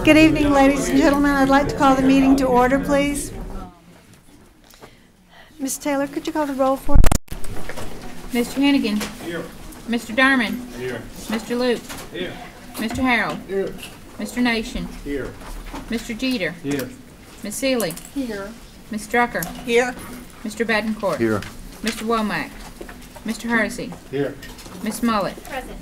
Good evening, ladies and gentlemen. I'd like to call the meeting to order, please. Ms. Taylor, could you call the roll for us? Mr. Hennigan. Here. Mr. Darman. Here. Mr. Luke. Here. Mr. Harrell. Here. Mr. Nation. Here. Mr. Jeter. Here. Ms. Seeley. Here. Ms. Strucker. Here. Mr. Badencourt. Here. Mr. Womack. Mr. Hersey. Here. Ms. Mullet. Present.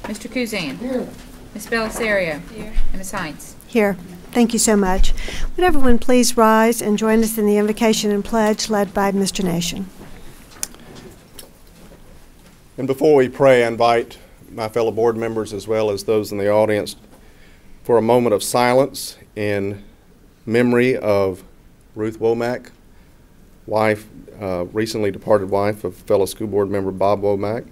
Mr. Kuzan. Here. Ms. Belisario. Here. And Ms. Hines. Here. Thank you so much. Would everyone please rise and join us in the invocation and pledge led by Mr. Nation. And before we pray, I invite my fellow board members as well as those in the audience for a moment of silence in memory of Ruth Womack, recently departed wife of fellow school board member Bob Womack,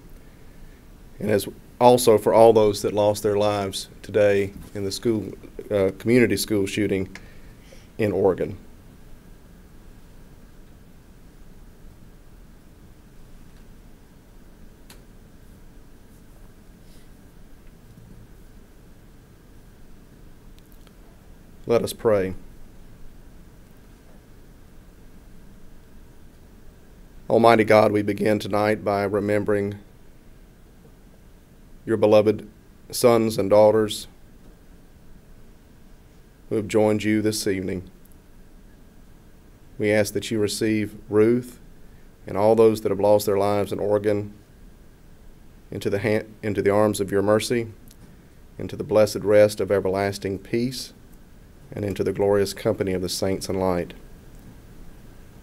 and as also for all those that lost their lives today in the community school shooting in Oregon. Let us pray. Almighty God, we begin tonight by remembering your beloved sons and daughters who have joined you this evening. We ask that you receive Ruth and all those that have lost their lives in Oregon into the arms of your mercy, into the blessed rest of everlasting peace, and into the glorious company of the saints in light.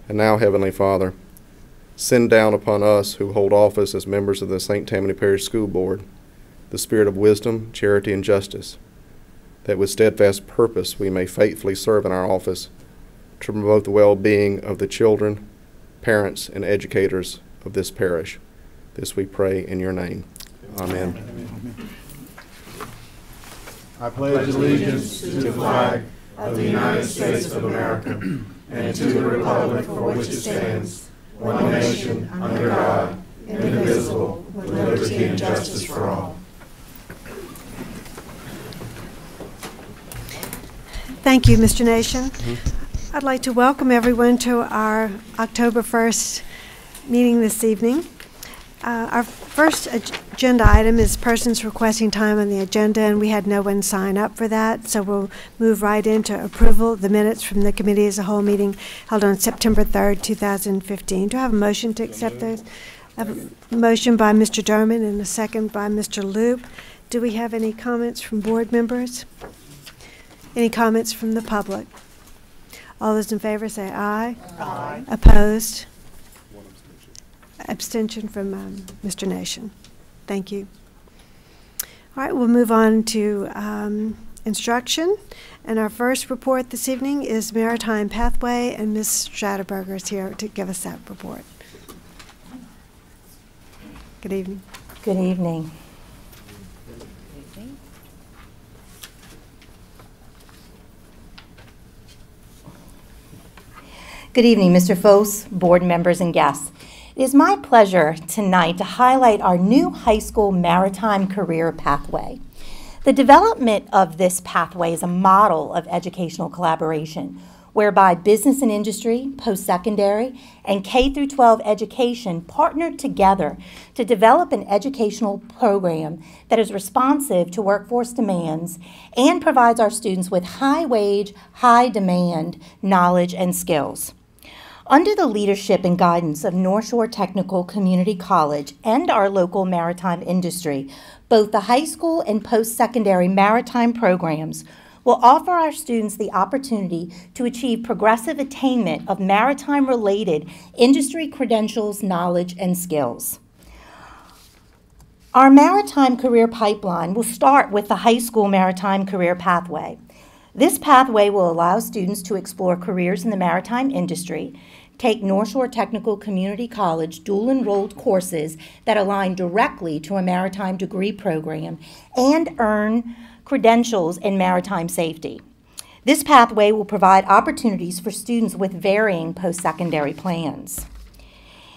And now, Heavenly Father, send down upon us who hold office as members of the St. Tammany Parish School Board the spirit of wisdom, charity, and justice, that with steadfast purpose we may faithfully serve in our office to promote the well-being of the children, parents, and educators of this parish. This we pray in your name. Amen. Amen. I pledge allegiance to the flag of the United States of America and to the republic for which it stands, one nation, under God, indivisible, with liberty and justice for all. Thank you, Mr. Nation. I'd like to welcome everyone to our October 1st meeting this evening. Our first agenda item is persons requesting time on the agenda, and we had no one sign up for that, so we'll move right into approval of the minutes from the committee as a whole meeting held on September 3rd, 2015. Do I have a motion to accept those? I have a motion by Mr. Derman and a second by Mr. Loop. Do we have any comments from board members? Any comments from the public? All those in favor say aye. Aye. Opposed? Abstention from Mr. Nation. Thank you. All right, we'll move on to instruction. And our first report this evening is Maritime Pathway, and Ms. Stratterberger is here to give us that report. Good evening. Good evening. Good evening, Mr. Foss, board members, and guests. It is my pleasure tonight to highlight our new high school maritime career pathway. The development of this pathway is a model of educational collaboration, whereby business and industry, post-secondary, and K-12 education partnered together to develop an educational program that is responsive to workforce demands and provides our students with high-wage, high-demand knowledge and skills. Under the leadership and guidance of North Shore Technical Community College and our local maritime industry, both the high school and post-secondary maritime programs will offer our students the opportunity to achieve progressive attainment of maritime-related industry credentials, knowledge, and skills. Our maritime career pipeline will start with the high school maritime career pathway. This pathway will allow students to explore careers in the maritime industry, take North Shore Technical Community College dual-enrolled courses that align directly to a maritime degree program, and earn credentials in maritime safety. This pathway will provide opportunities for students with varying post-secondary plans.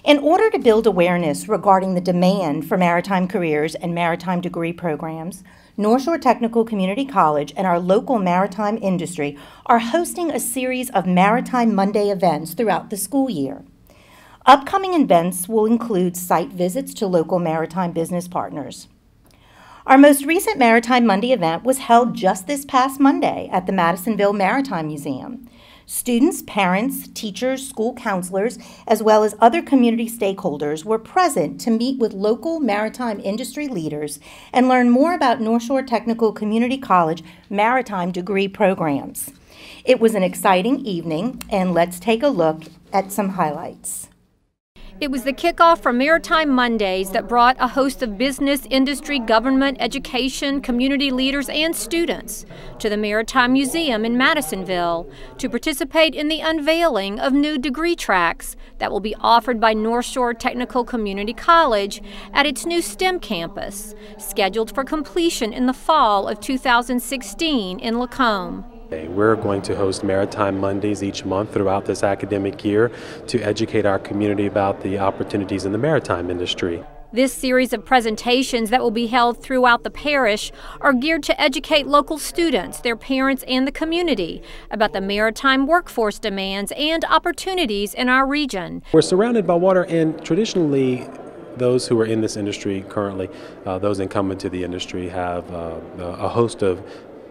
In order to build awareness regarding the demand for maritime careers and maritime degree programs, North Shore Technical Community College and our local maritime industry are hosting a series of Maritime Monday events throughout the school year. Upcoming events will include site visits to local maritime business partners. Our most recent Maritime Monday event was held just this past Monday at the Madisonville Maritime Museum. Students, parents, teachers, school counselors, as well as other community stakeholders were present to meet with local maritime industry leaders and learn more about North Shore Technical Community College maritime degree programs. It was an exciting evening, and let's take a look at some highlights. It was the kickoff for Maritime Mondays that brought a host of business, industry, government, education, community leaders, and students to the Maritime Museum in Madisonville to participate in the unveiling of new degree tracks that will be offered by North Shore Technical Community College at its new STEM campus, scheduled for completion in the fall of 2016 in Lacombe. We're going to host Maritime Mondays each month throughout this academic year to educate our community about the opportunities in the maritime industry. This series of presentations that will be held throughout the parish are geared to educate local students, their parents, and the community about the maritime workforce demands and opportunities in our region. We're surrounded by water, and traditionally those who are in this industry currently, those incumbent to the industry, have a host of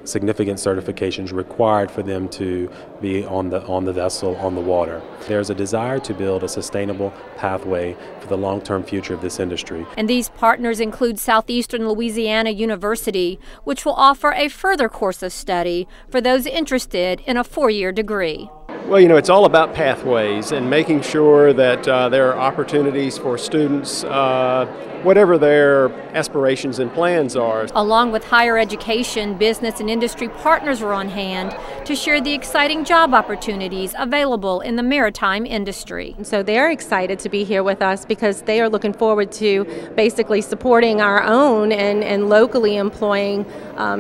significant certifications required for them to be on the vessel, on the water. There's a desire to build a sustainable pathway for the long-term future of this industry. And these partners include Southeastern Louisiana University, which will offer a further course of study for those interested in a 4-year degree. Well, you know, it's all about pathways and making sure that there are opportunities for students, whatever their aspirations and plans are. Along with higher education, business and industry partners are on hand to share the exciting job opportunities available in the maritime industry. So they're excited to be here with us because they are looking forward to basically supporting our own and locally employing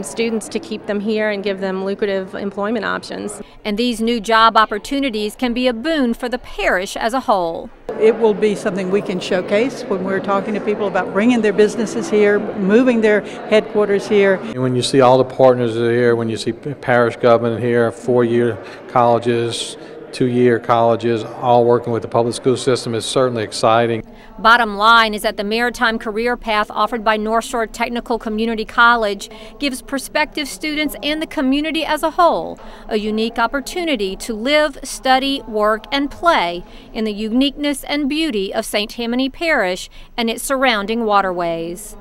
students to keep them here and give them lucrative employment options. And these new job opportunities can be a boon for the parish as a whole. It will be something we can showcase when we're talking to people about bringing their businesses here, moving their headquarters here. When you see all the partners that are here, when you see parish government here, 4-year colleges, 2-year colleges, all working with the public school system, is certainly exciting. Bottom line is that the maritime career path offered by North Shore Technical Community College gives prospective students and the community as a whole a unique opportunity to live, study, work, and play in the uniqueness and beauty of St. Tammany Parish and its surrounding waterways.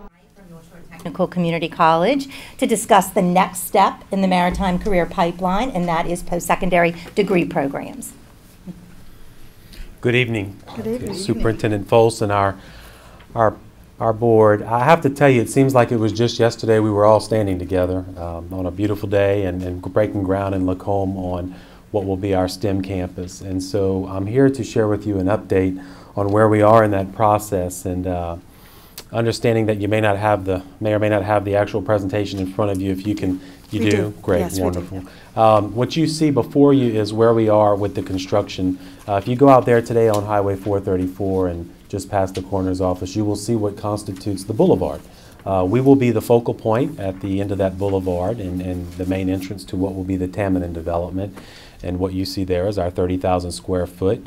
Technical Community College to discuss the next step in the maritime career pipeline, and that is post-secondary degree programs. Good evening. Good evening. Superintendent Folse and our board. I have to tell you, it seems like it was just yesterday we were all standing together on a beautiful day and breaking ground in Lacombe on what will be our STEM campus. And so I'm here to share with you an update on where we are in that process, and understanding that you may or may not have the actual presentation in front of you. If you can, you do? Great, yes, wonderful. What you see before you is where we are with the construction. If you go out there today on Highway 434 and just past the coroner's office, you will see what constitutes the boulevard. We will be the focal point at the end of that boulevard and the main entrance to what will be the Tammany development. And what you see there is our 30,000 square foot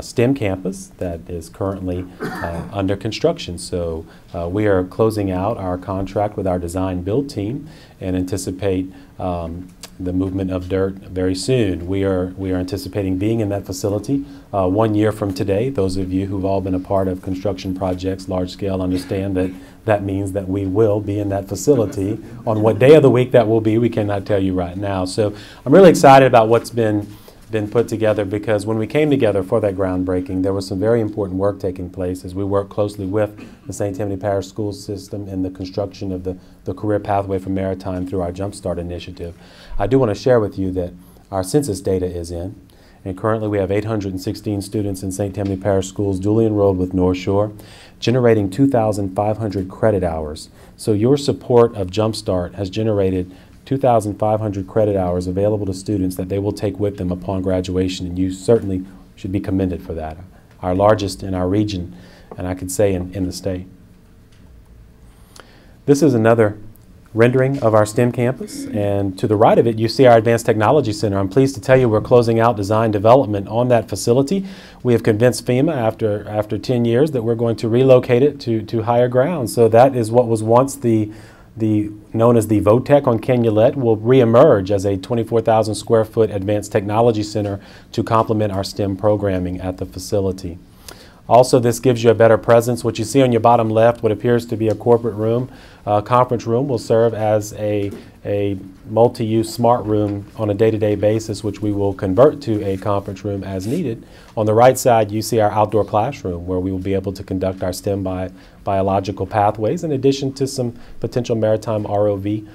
STEM campus that is currently under construction. So we are closing out our contract with our design build team and anticipate the movement of dirt very soon. We are anticipating being in that facility 1 year from today. Those of you who've all been a part of construction projects, large scale, understand that that means that we will be in that facility. On what day of the week that will be, we cannot tell you right now. So I'm really excited about what's been put together, because when we came together for that groundbreaking, there was some very important work taking place as we work closely with the St. Tammany Parish School System in the construction of the career pathway for maritime through our Jumpstart initiative. I do want to share with you that our census data is in, and currently we have 816 students in St. Tammany Parish Schools duly enrolled with North Shore, generating 2,500 credit hours. So your support of Jumpstart has generated 2,500 credit hours available to students that they will take with them upon graduation, and you certainly should be commended for that. our largest in our region, and I could say in the state. This is another rendering of our STEM campus, and to the right of it you see our Advanced Technology Center. I'm pleased to tell you we're closing out design development on that facility. We have convinced FEMA after 10 years that we're going to relocate it to higher ground. So that is what was once the known as the VOTEC on Canulet will reemerge as a 24,000 square foot Advanced Technology Center to complement our STEM programming at the facility. Also, this gives you a better presence. What you see on your bottom left, what appears to be a corporate room, conference room, will serve as a multi-use smart room on a day-to-day basis, which we will convert to a conference room as needed. On the right side, you see our outdoor classroom, where we will be able to conduct our STEM biological pathways, in addition to some potential maritime ROV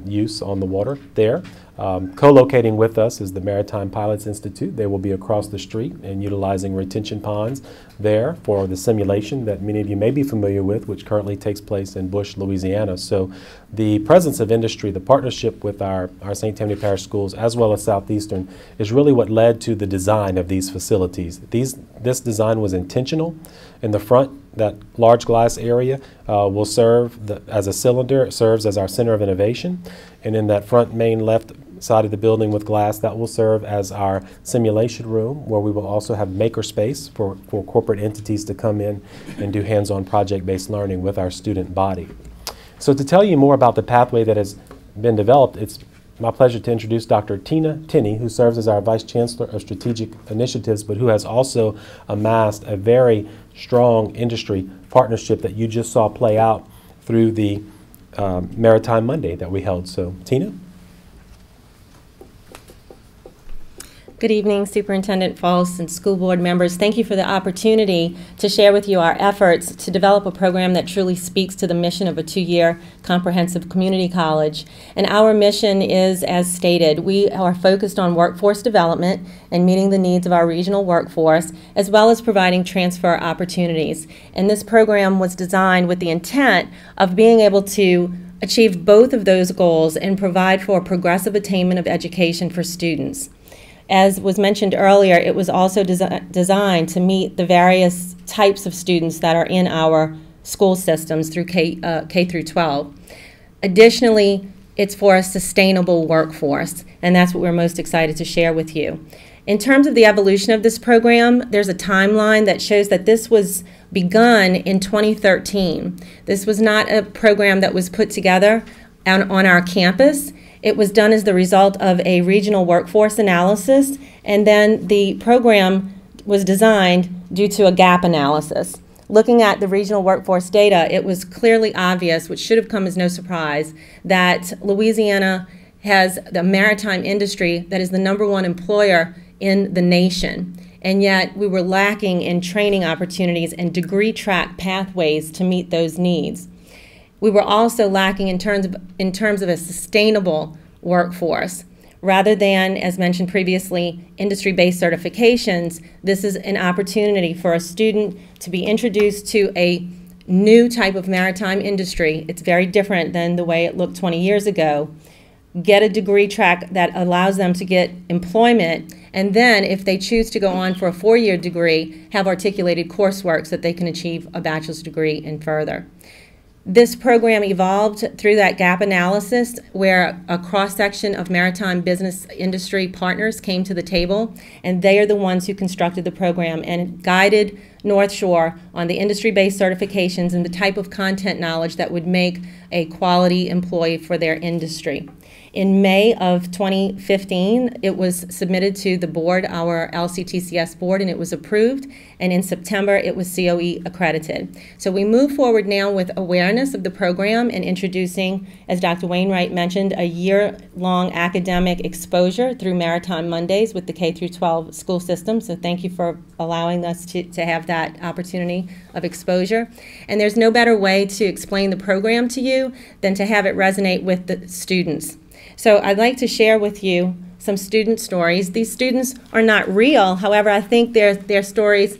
use on the water there. Co-locating with us is the Maritime Pilots Institute. They will be across the street and utilizing retention ponds there for the simulation that many of you may be familiar with, which currently takes place in Bush, Louisiana. So the presence of industry, the partnership with our St. Tammany Parish schools, as well as Southeastern, is really what led to the design of these facilities. This design was intentional. In the front, that large glass area will serve as a cylinder. It serves as our center of innovation. And in that front main left side of the building with glass, that will serve as our simulation room, where we will also have maker space for corporate entities to come in and do hands-on project-based learning with our student body. So to tell you more about the pathway that has been developed, it's my pleasure to introduce Dr. Tina Tinney, who serves as our Vice Chancellor of Strategic Initiatives, but who has also amassed a very strong industry partnership that you just saw play out through the Maritime Monday that we held. So, Tina? Good evening, Superintendent Falls and school board members. Thank you for the opportunity to share with you our efforts to develop a program that truly speaks to the mission of a 2-year comprehensive community college. And our mission is, as stated, we are focused on workforce development and meeting the needs of our regional workforce, as well as providing transfer opportunities. And this program was designed with the intent of being able to achieve both of those goals and provide for progressive attainment of education for students. As was mentioned earlier, it was also designed to meet the various types of students that are in our school systems through K through 12. Additionally, it's for a sustainable workforce, and that's what we're most excited to share with you. In terms of the evolution of this program, there's a timeline that shows that this was begun in 2013. This was not a program that was put together on our campus. It was done as the result of a regional workforce analysis, and then the program was designed due to a gap analysis. Looking at the regional workforce data, it was clearly obvious, which should have come as no surprise, that Louisiana has the maritime industry that is the #1 employer in the nation. And yet we were lacking in training opportunities and degree track pathways to meet those needs. We were also lacking in terms of a sustainable workforce. Rather than, as mentioned previously, industry-based certifications, this is an opportunity for a student to be introduced to a new type of maritime industry. It's very different than the way it looked 20 years ago. Get a degree track that allows them to get employment, and then if they choose to go on for a 4-year degree, have articulated coursework so that they can achieve a bachelor's degree and further. This program evolved through that gap analysis, where a cross-section of maritime business industry partners came to the table, and they are the ones who constructed the program and guided North Shore on the industry-based certifications and the type of content knowledge that would make a quality employee for their industry. In May of 2015, it was submitted to the board, our LCTCS board, and it was approved. And in September, it was COE accredited. So we move forward now with awareness of the program and introducing, as Dr. Wainwright mentioned, a year-long academic exposure through Maritime Mondays with the K through 12 school system. So thank you for allowing us to have that opportunity of exposure. And there's no better way to explain the program to you than to have it resonate with the students. So I'd like to share with you some student stories. These students are not real. However, I think their stories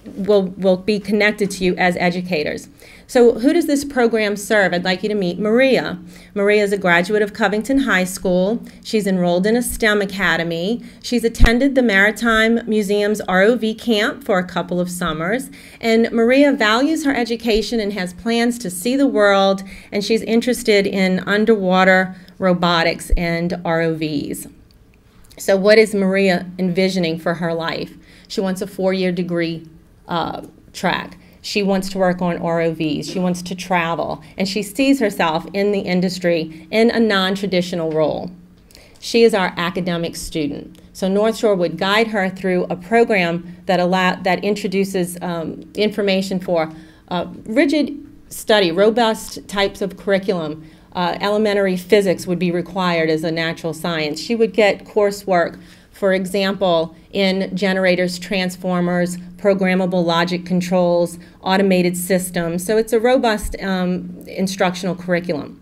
will be connected to you as educators. So who does this program serve? I'd like you to meet Maria. Maria is a graduate of Covington High School. She's enrolled in a STEM academy. She's attended the Maritime Museum's ROV camp for a couple of summers. And Maria values her education and has plans to see the world, and she's interested in underwater robotics and ROVs. So what is Maria envisioning for her life? She wants a 4-year degree track. She wants to work on ROVs. She wants to travel. And she sees herself in the industry in a non-traditional role. She is our academic student. So North Shore would guide her through a program that introduces information for rigid study, robust types of curriculum. Elementary physics would be required as a natural science. She would get coursework, for example, in generators, transformers, programmable logic controls, automated systems. So it's a robust instructional curriculum.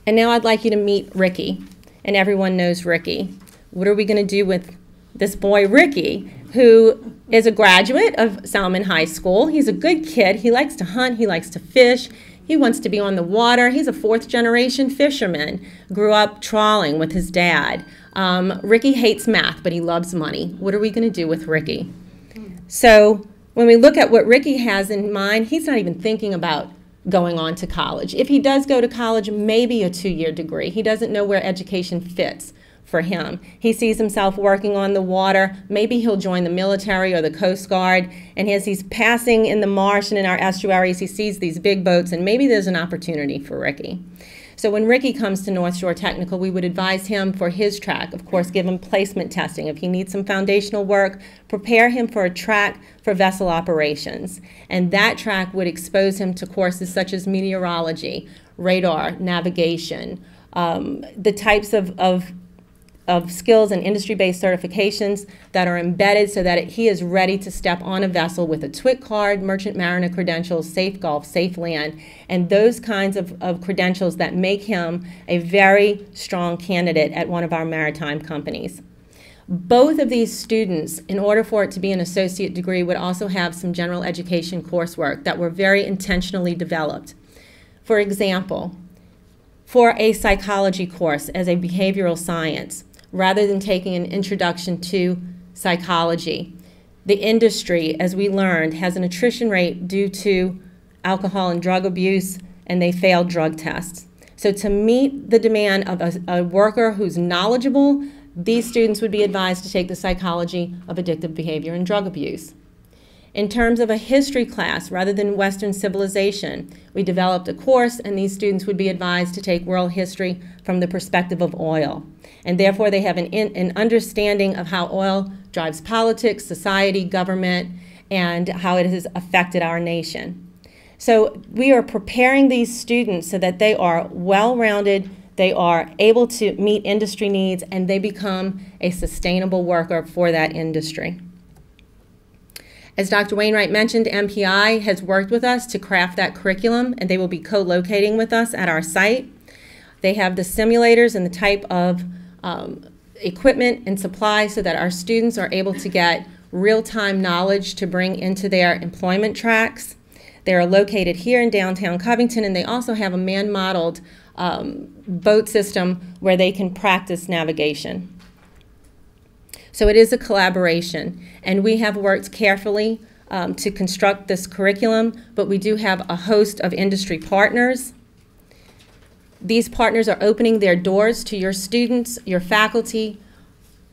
And now I'd like you to meet Ricky. And everyone knows Ricky. What are we going to do with this boy, Ricky, who is a graduate of Salmon High School? He's a good kid. He likes to hunt. He likes to fish. He wants to be on the water. He's a 4th-generation fisherman. Grew up trawling with his dad. Ricky hates math, but he loves money. What are we going to do with Ricky? So when we look at what Ricky has in mind, he's not even thinking about going on to college. If he does go to college, maybe a 2-year degree. He doesn't know where education fits for him. He sees himself working on the water. Maybe he'll join the military or the Coast Guard. And as he's passing in the marsh and in our estuaries, he sees these big boats, and maybe there's an opportunity for Ricky. So when Ricky comes to North Shore Technical, we would advise him for his track. Of course, give him placement testing. If he needs some foundational work, prepare him for a track for vessel operations. And that track would expose him to courses such as meteorology, radar, navigation, the types of skills and industry-based certifications that are embedded so that he is ready to step on a vessel with a TWIC card, Merchant Mariner credentials, Safe Gulf, Safe Land, and those kinds of credentials that make him a very strong candidate at one of our maritime companies. Both of these students, in order for it to be an associate degree, would also have some general education coursework that were very intentionally developed. For example, for a psychology course as a behavioral science, rather than taking an introduction to psychology, the industry, as we learned, has an attrition rate due to alcohol and drug abuse, and they fail drug tests. So to meet the demand of a worker who's knowledgeable, these students would be advised to take the psychology of addictive behavior and drug abuse. In terms of a history class, rather than Western civilization, we developed a course, and these students would be advised to take world history from the perspective of oil. And therefore, they have an understanding of how oil drives politics, society, government, and how it has affected our nation. So we are preparing these students so that they are well-rounded, they are able to meet industry needs, and they become a sustainable worker for that industry. As Dr. Wainwright mentioned, MPI has worked with us to craft that curriculum, and they will be co-locating with us at our site. They have the simulators and the type of equipment and supplies so that our students are able to get real-time knowledge to bring into their employment tracks. They are located here in downtown Covington, and they also have a man-modeled boat system where they can practice navigation. So it is a collaboration, and we have worked carefully to construct this curriculum, but we do have a host of industry partners. These partners are opening their doors to your students, your faculty,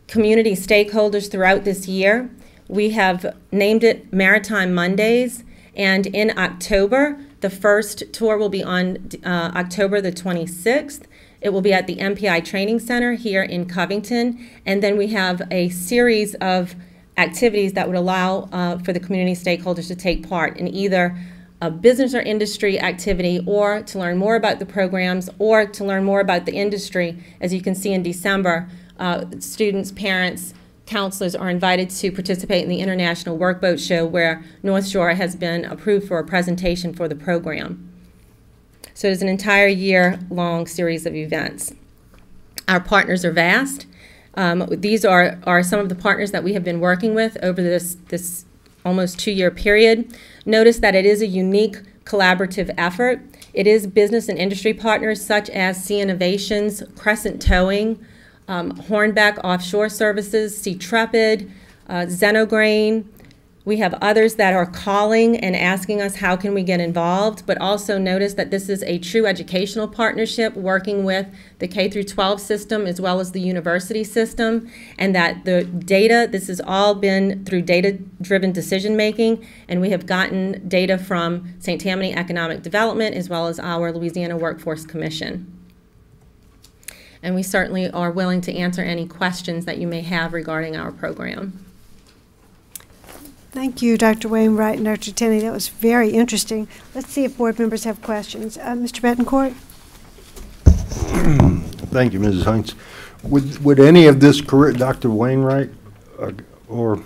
community stakeholders throughout this year. We have named it Maritime Mondays, and in October, the first tour will be on October the 26th. It will be at the MPI Training Center here in Covington, and then we have a series of activities that would allow for the community stakeholders to take part in either a business or industry activity, or to learn more about the programs, or to learn more about the industry. As you can see in December, students, parents, counselors are invited to participate in the International Workboat Show, where North Shore has been approved for a presentation for the program. So it's an entire year-long series of events. Our partners are vast. These are some of the partners that we have been working with over this almost 2-year period. Notice that it is a unique collaborative effort. It is business and industry partners such as Sea Innovations, Crescent Towing, Hornbeck Offshore Services, Sea Trepid, Xenograin. We have others that are calling and asking us how can we get involved, but also notice that this is a true educational partnership working with the K-12 system as well as the university system, and that the data, this has all been through data-driven decision-making, and we have gotten data from St. Tammany Economic Development as well as our Louisiana Workforce Commission. And we certainly are willing to answer any questions that you may have regarding our program. Thank you, Dr. Wainwright and Dr. Tenney. That was very interesting. Let's see if board members have questions. Mr. Betancourt? Thank you, Mrs. Hines. Would any of this, Dr. Wainwright, or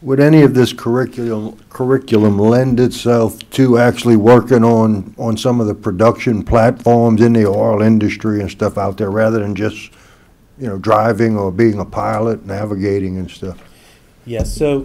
would any of this curriculum lend itself to actually working on some of the production platforms in the oil industry and stuff out there, rather than just, driving or being a pilot, navigating and stuff? Yes, so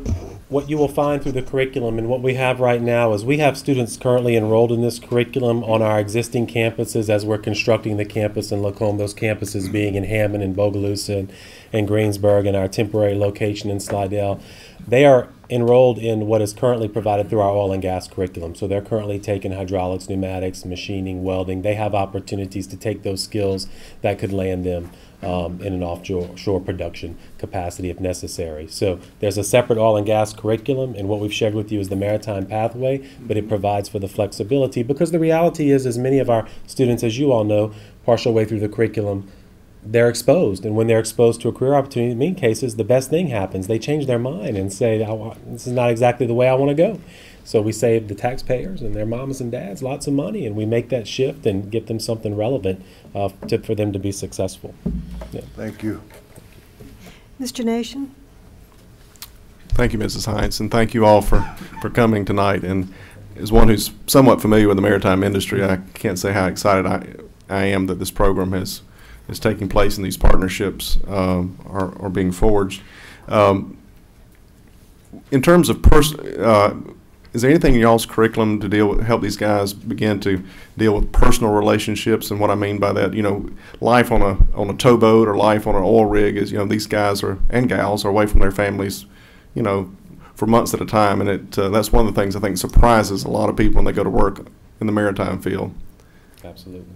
what you will find through the curriculum and what we have right now is we have students currently enrolled in this curriculum on our existing campuses as we're constructing the campus in Lacombe, those campuses being in Hammond and Bogalusa and Greensburg and our temporary location in Slidell. They are enrolled in what is currently provided through our oil and gas curriculum. So they're currently taking hydraulics, pneumatics, machining, welding. They have opportunities to take those skills that could land them in an offshore production capacity if necessary. So there's a separate oil and gas curriculum, and what we've shared with you is the maritime pathway, but it provides for the flexibility, because the reality is, as many of our students, as you all know, partial way through the curriculum, they're exposed, and when they're exposed to a career opportunity, in many cases, the best thing happens. They change their mind and say, this is not exactly the way I want to go. So we save the taxpayers and their mamas and dads lots of money, and we make that shift and get them something relevant for them to be successful. Yeah. Thank you. Mr. Nation? Thank you, Mrs. Hines, and thank you all for coming tonight. And as one who's somewhat familiar with the maritime industry, I can't say how excited I am that this program is taking place and these partnerships are being forged. In terms of is there anything in y'all's curriculum to help these guys begin to deal with personal relationships? And what I mean by that, life on a towboat or life on an oil rig is, these guys and gals are away from their families, for months at a time, and that's one of the things I think surprises a lot of people when they go to work in the maritime field. Absolutely.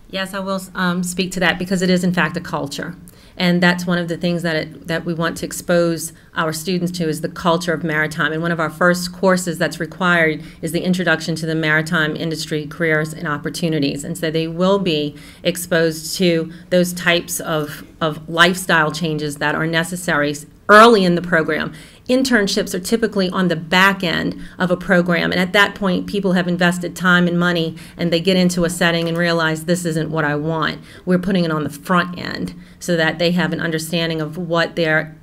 Yes, I will speak to that, because it is in fact a culture. And that's one of the things that we want to expose our students to, is the culture of maritime. And one of our first courses that's required is the Introduction to the Maritime Industry Careers and Opportunities. And so they will be exposed to those types of lifestyle changes that are necessary early in the program. Internships are typically on the back end of a program, and at that point people have invested time and money, and they get into a setting and realize this isn't what I want. We're putting it on the front end so that they have an understanding of what their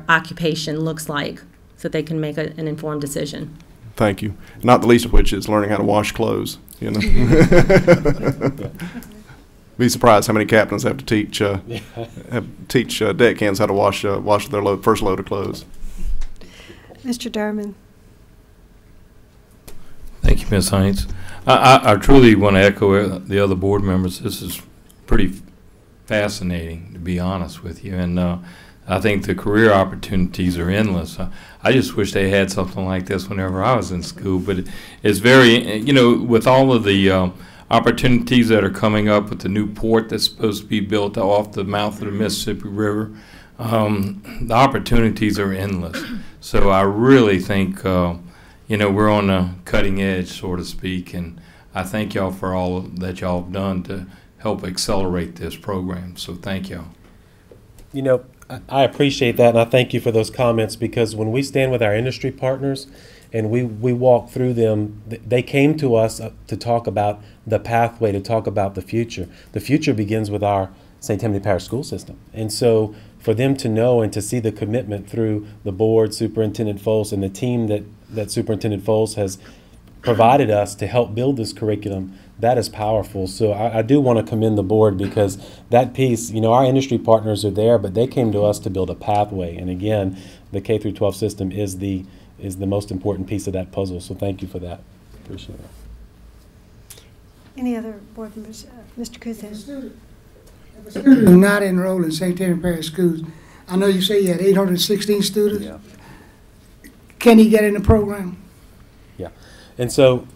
occupation looks like, so they can make an informed decision. Thank you. Not the least of which is learning how to wash clothes. Be surprised how many captains have to teach deckhands how to wash their first load of clothes. Mr. Durman. Thank you, Ms. Hines. I truly want to echo the other board members. This is pretty fascinating, to be honest with you, and I think the career opportunities are endless. I just wish they had something like this whenever I was in school, but it's very, with all of the opportunities that are coming up with the new port that's supposed to be built off the mouth of the Mississippi River, the opportunities are endless. So I really think, we're on the cutting edge, so to speak, and I thank y'all for all that y'all have done to help accelerate this program. So thank y'all. I appreciate that, and I thank you for those comments, because when we stand with our industry partners and we walk through them, they came to us to talk about the pathway, to talk about the future. The future begins with our St. Tammany Parish School System. And so for them to know and to see the commitment through the board, Superintendent Foles, and the team that Superintendent Foles has provided us to help build this curriculum, that is powerful. So I do want to commend the board, because that piece, you know, our industry partners are there, but they came to us to build a pathway. And again, the K through 12 system is the most important piece of that puzzle. So thank you for that. Appreciate it. Any other board members? Mr. Kuzan. If a student is not enrolled in St. Tammany Parish Schools, I know you say you had 816 students. Yeah. Can he get in the program? Yeah. And so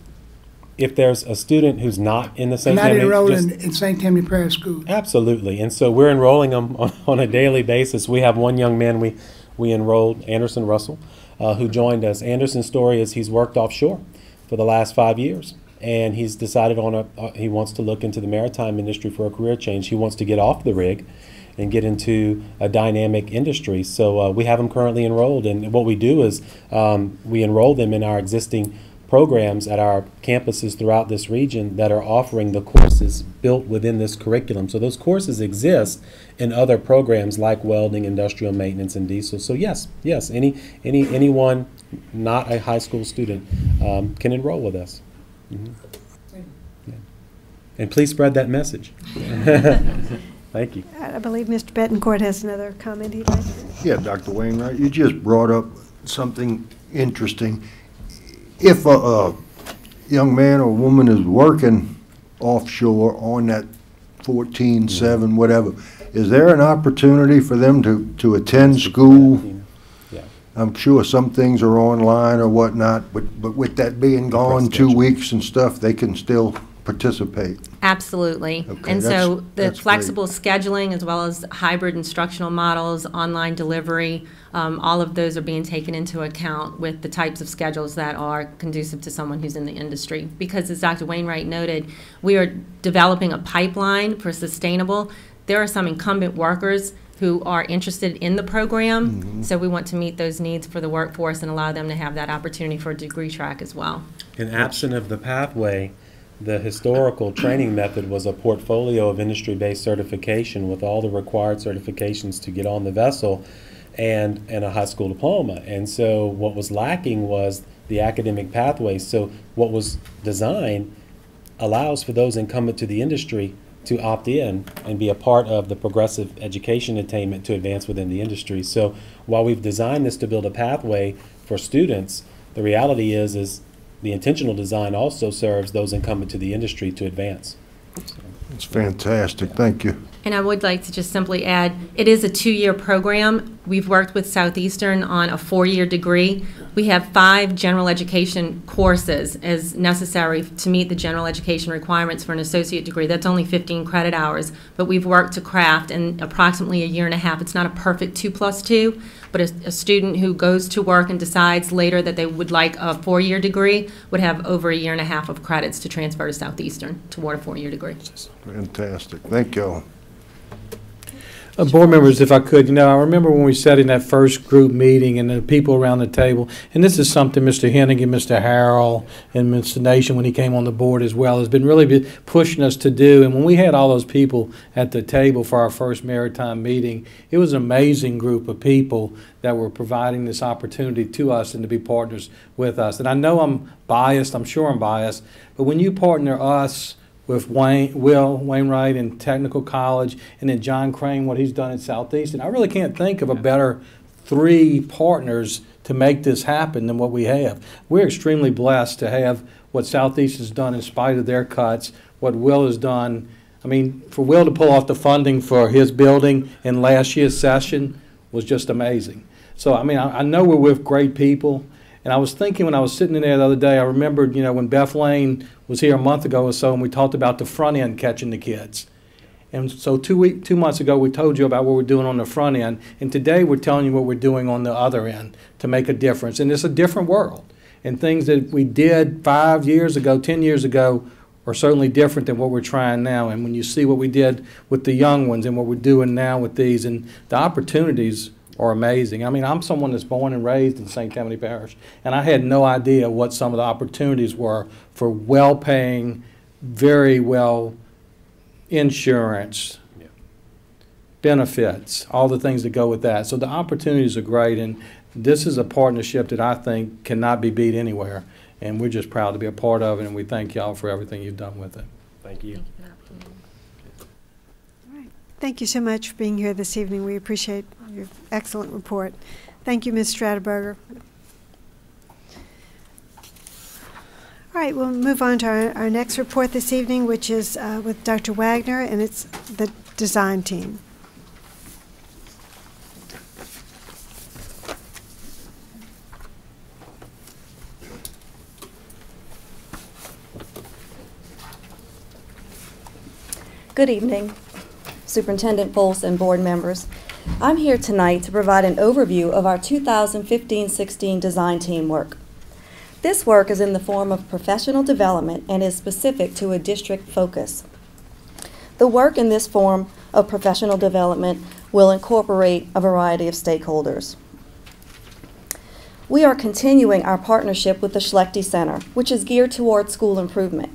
if there's a student who's not in the St. Not Tammany, enrolled just- in St. Tammany Parish Schools. Absolutely. And so we're enrolling them on a daily basis. We have one young man we enrolled, Anderson Russell, who joined us. Anderson's story is he's worked offshore for the last 5 years, and he's decided he wants to look into the maritime industry for a career change. He wants to get off the rig and get into a dynamic industry. So we have them currently enrolled, and what we do is we enroll them in our existing programs at our campuses throughout this region that are offering the courses built within this curriculum. So those courses exist in other programs like welding, industrial maintenance, and diesel. So yes, anyone not a high school student can enroll with us. Mm-hmm. Yeah. And please spread that message. Thank you. I believe Mr. Betancourt has another comment he'd like to make. Yeah, Dr. Wainwright, you just brought up something interesting. If a young man or woman is working offshore on that 14-7, whatever, is there an opportunity for them to attend school? Yeah. I'm sure some things are online or whatnot, but with that being gone 2 weeks and stuff, they can still participate. Absolutely. Okay, And so the that's flexible scheduling, as well as hybrid instructional models, online delivery, all of those are being taken into account with the types of schedules that are conducive to someone who's in the industry. Because as Dr. Wainwright noted, we are developing a pipeline for sustainable. There are some incumbent workers who are interested in the program, so we want to meet those needs for the workforce and allow them to have that opportunity for a degree track as well. And absent of the pathway, the historical training method was a portfolio of industry-based certification with all the required certifications to get on the vessel and a high school diploma. And so what was lacking was the academic pathway. So what was designed allows for those incumbent to the industry to opt in and be a part of the progressive education attainment to advance within the industry. So while we've designed this to build a pathway for students, the reality is the intentional design also serves those incumbent to the industry to advance. It's fantastic. Thank you. And I would like to just simply add, it is a 2-year program. We've worked with Southeastern on a 4-year degree. We have 5 general education courses as necessary to meet the general education requirements for an associate degree. That's only 15 credit hours, but we've worked to craft in approximately a year and a half. It's not a perfect 2+2, but a student who goes to work and decides later that they would like a 4-year degree would have over a year and a half of credits to transfer to Southeastern toward a 4-year degree. Fantastic. Thank you all. Board members, if I could, I remember when we sat in that first group meeting and the people around the table, and this is something Mr. Hennigan, Mr. Harrell, and Mr. Nation, when he came on the board as well, has been really pushing us to do. And when we had all those people at the table for our first maritime meeting, it was an amazing group of people that were providing this opportunity to us and to be partners with us. And I know I'm biased, I'm sure I'm biased, but when you partner us with Will Wainwright in Technical College, and then John Crane, what he's done at Southeastern, I really can't think of a better 3 partners to make this happen than what we have. We're extremely blessed to have what Southeastern's done in spite of their cuts, what Will has done. I mean, for Will to pull off the funding for his building in last year's session was just amazing. So, I mean, I know we're with great people. And I was thinking when I was sitting in there the other day, I remembered, when Beth Lane was here a month ago or so, and we talked about the front end catching the kids. And so 2 months ago, we told you about what we're doing on the front end. And today, we're telling you what we're doing on the other end to make a difference. And it's a different world. And things that we did 5 years ago, 10 years ago, are certainly different than what we're trying now. And when you see what we did with the young ones and what we're doing now with these, and the opportunities are amazing. I mean, I'm someone that's born and raised in St. Tammany Parish, and I had no idea what some of the opportunities were for well-paying, very well insurance, benefits, all the things that go with that. So the opportunities are great, and this is a partnership that I think cannot be beat anywhere. and we're just proud to be a part of it, and we thank y'all for everything you've done with it. Thank you. Thank you so much for being here this evening. We appreciate your excellent report. Thank you, Ms. Strataberger. All right, we'll move on to our next report this evening, which is with Dr. Wagner, and it's the design team. Good evening, Superintendent Folse and board members. I'm here tonight to provide an overview of our 2015-16 design team work. This work is in the form of professional development and is specific to a district focus. The work in this form of professional development will incorporate a variety of stakeholders. We are continuing our partnership with the Schlechte Center, which is geared toward school improvement.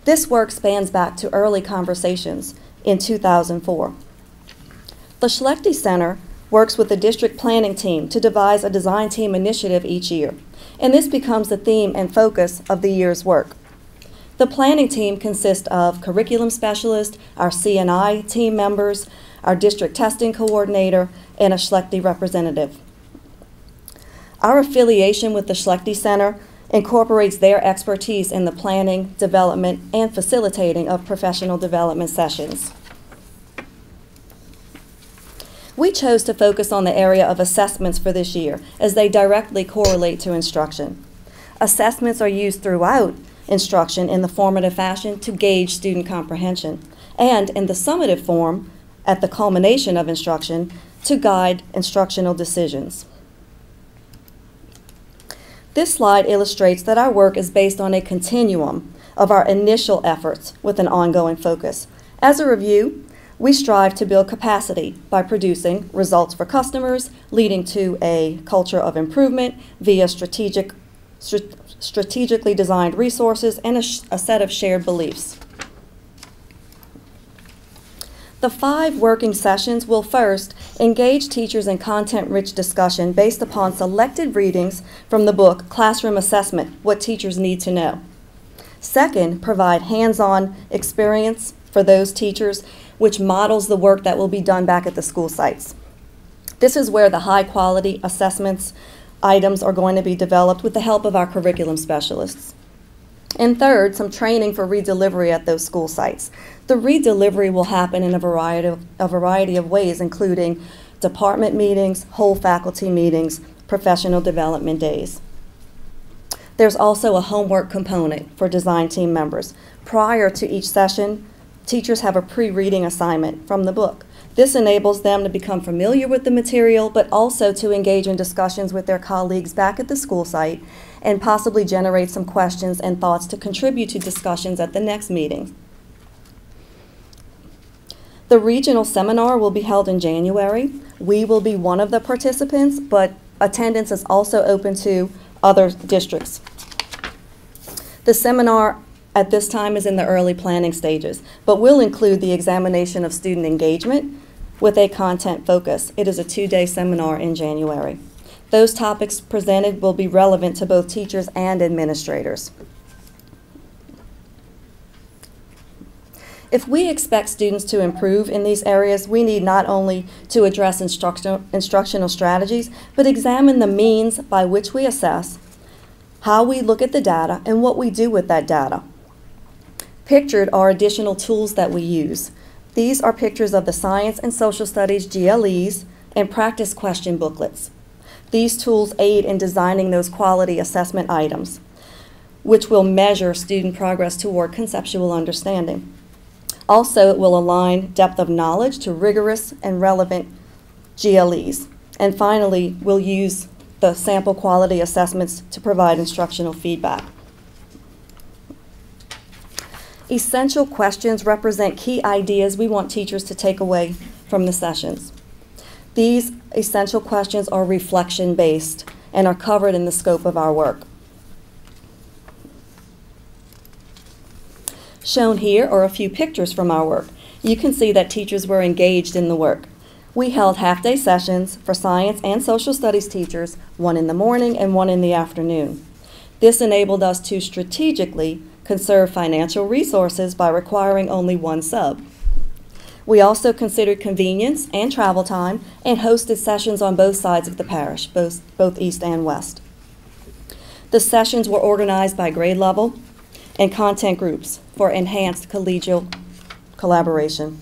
This work spans back to early conversations in 2004. The Schlechte Center works with the district planning team to devise a design team initiative each year, and this becomes the theme and focus of the year's work. The planning team consists of curriculum specialists, our C&I team members, our district testing coordinator, and a Schlechte representative. Our affiliation with the Schlechte Center incorporates their expertise in the planning, development, and facilitating of professional development sessions. We chose to focus on the area of assessments for this year, as they directly correlate to instruction. Assessments are used throughout instruction in the formative fashion to gauge student comprehension, and in the summative form, at the culmination of instruction, to guide instructional decisions. This slide illustrates that our work is based on a continuum of our initial efforts with an ongoing focus. As a review, we strive to build capacity by producing results for customers, leading to a culture of improvement via strategically designed resources and a set of shared beliefs. The 5 working sessions will first engage teachers in content-rich discussion based upon selected readings from the book Classroom Assessment, What Teachers Need to Know. Second, provide hands-on experience for those teachers, which models the work that will be done back at the school sites. This is where the high-quality assessments items are going to be developed with the help of our curriculum specialists. And third, some training for redelivery at those school sites. The redelivery will happen in a variety of ways, including department meetings, whole faculty meetings, professional development days. There's also a homework component for design team members. Prior to each session, teachers have a pre-reading assignment from the book. This enables them to become familiar with the material, but also to engage in discussions with their colleagues back at the school site and possibly generate some questions and thoughts to contribute to discussions at the next meeting. The regional seminar will be held in January. We will be one of the participants, but attendance is also open to other districts. The seminar at this time is in the early planning stages, but will include the examination of student engagement with a content focus. It is a 2-day seminar in January. Those topics presented will be relevant to both teachers and administrators. If we expect students to improve in these areas, we need not only to address instructional strategies, but examine the means by which we assess, how we look at the data, and what we do with that data. Pictured are additional tools that we use. These are pictures of the Science and Social Studies GLEs and practice question booklets. These tools aid in designing those quality assessment items, which will measure student progress toward conceptual understanding. Also, it will align depth of knowledge to rigorous and relevant GLEs. And finally, we'll use the sample quality assessments to provide instructional feedback. Essential questions represent key ideas we want teachers to take away from the sessions. These essential questions are reflection-based and are covered in the scope of our work. Shown here are a few pictures from our work. You can see that teachers were engaged in the work. We held half-day sessions for science and social studies teachers, one in the morning and one in the afternoon. This enabled us to strategically conserve financial resources by requiring only one sub. We also considered convenience and travel time and hosted sessions on both sides of the parish, both east and west. The sessions were organized by grade level and content groups for enhanced collegial collaboration.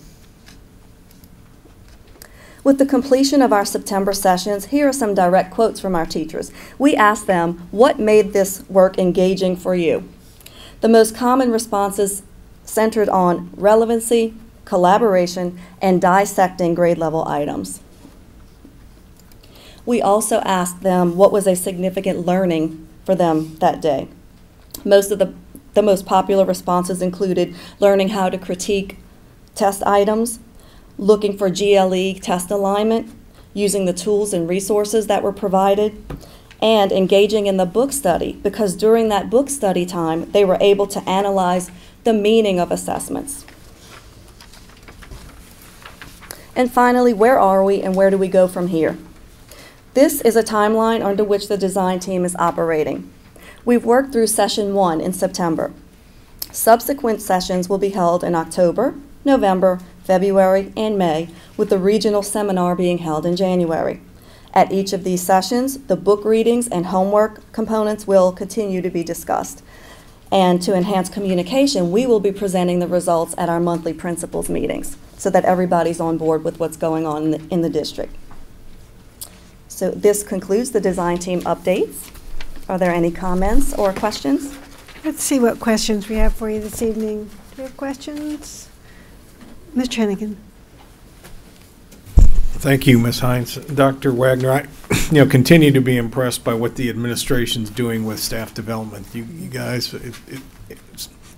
With the completion of our September sessions, here are some direct quotes from our teachers. We asked them, what made this work engaging for you? The most common responses centered on relevancy, collaboration, and dissecting grade level items. We also asked them what was a significant learning for them that day. Most of the most popular responses included learning how to critique test items, looking for GLE test alignment, using the tools and resources that were provided, and engaging in the book study, because during that book study time, they were able to analyze the meaning of assessments. And finally, where are we and where do we go from here? This is a timeline under which the design team is operating. We've worked through session 1 in September. Subsequent sessions will be held in October, November, February, and May, with the regional seminar being held in January. At each of these sessions, the book readings and homework components will continue to be discussed. And to enhance communication, we will be presenting the results at our monthly principals meetings so that everybody's on board with what's going on in the district. So this concludes the design team updates. Are there any comments or questions? Let's see what questions we have for you this evening. Do we have questions? Ms. Trenigan. Thank you, Ms. Hines. Dr. Wagner, I continue to be impressed by what the administration's doing with staff development. You guys,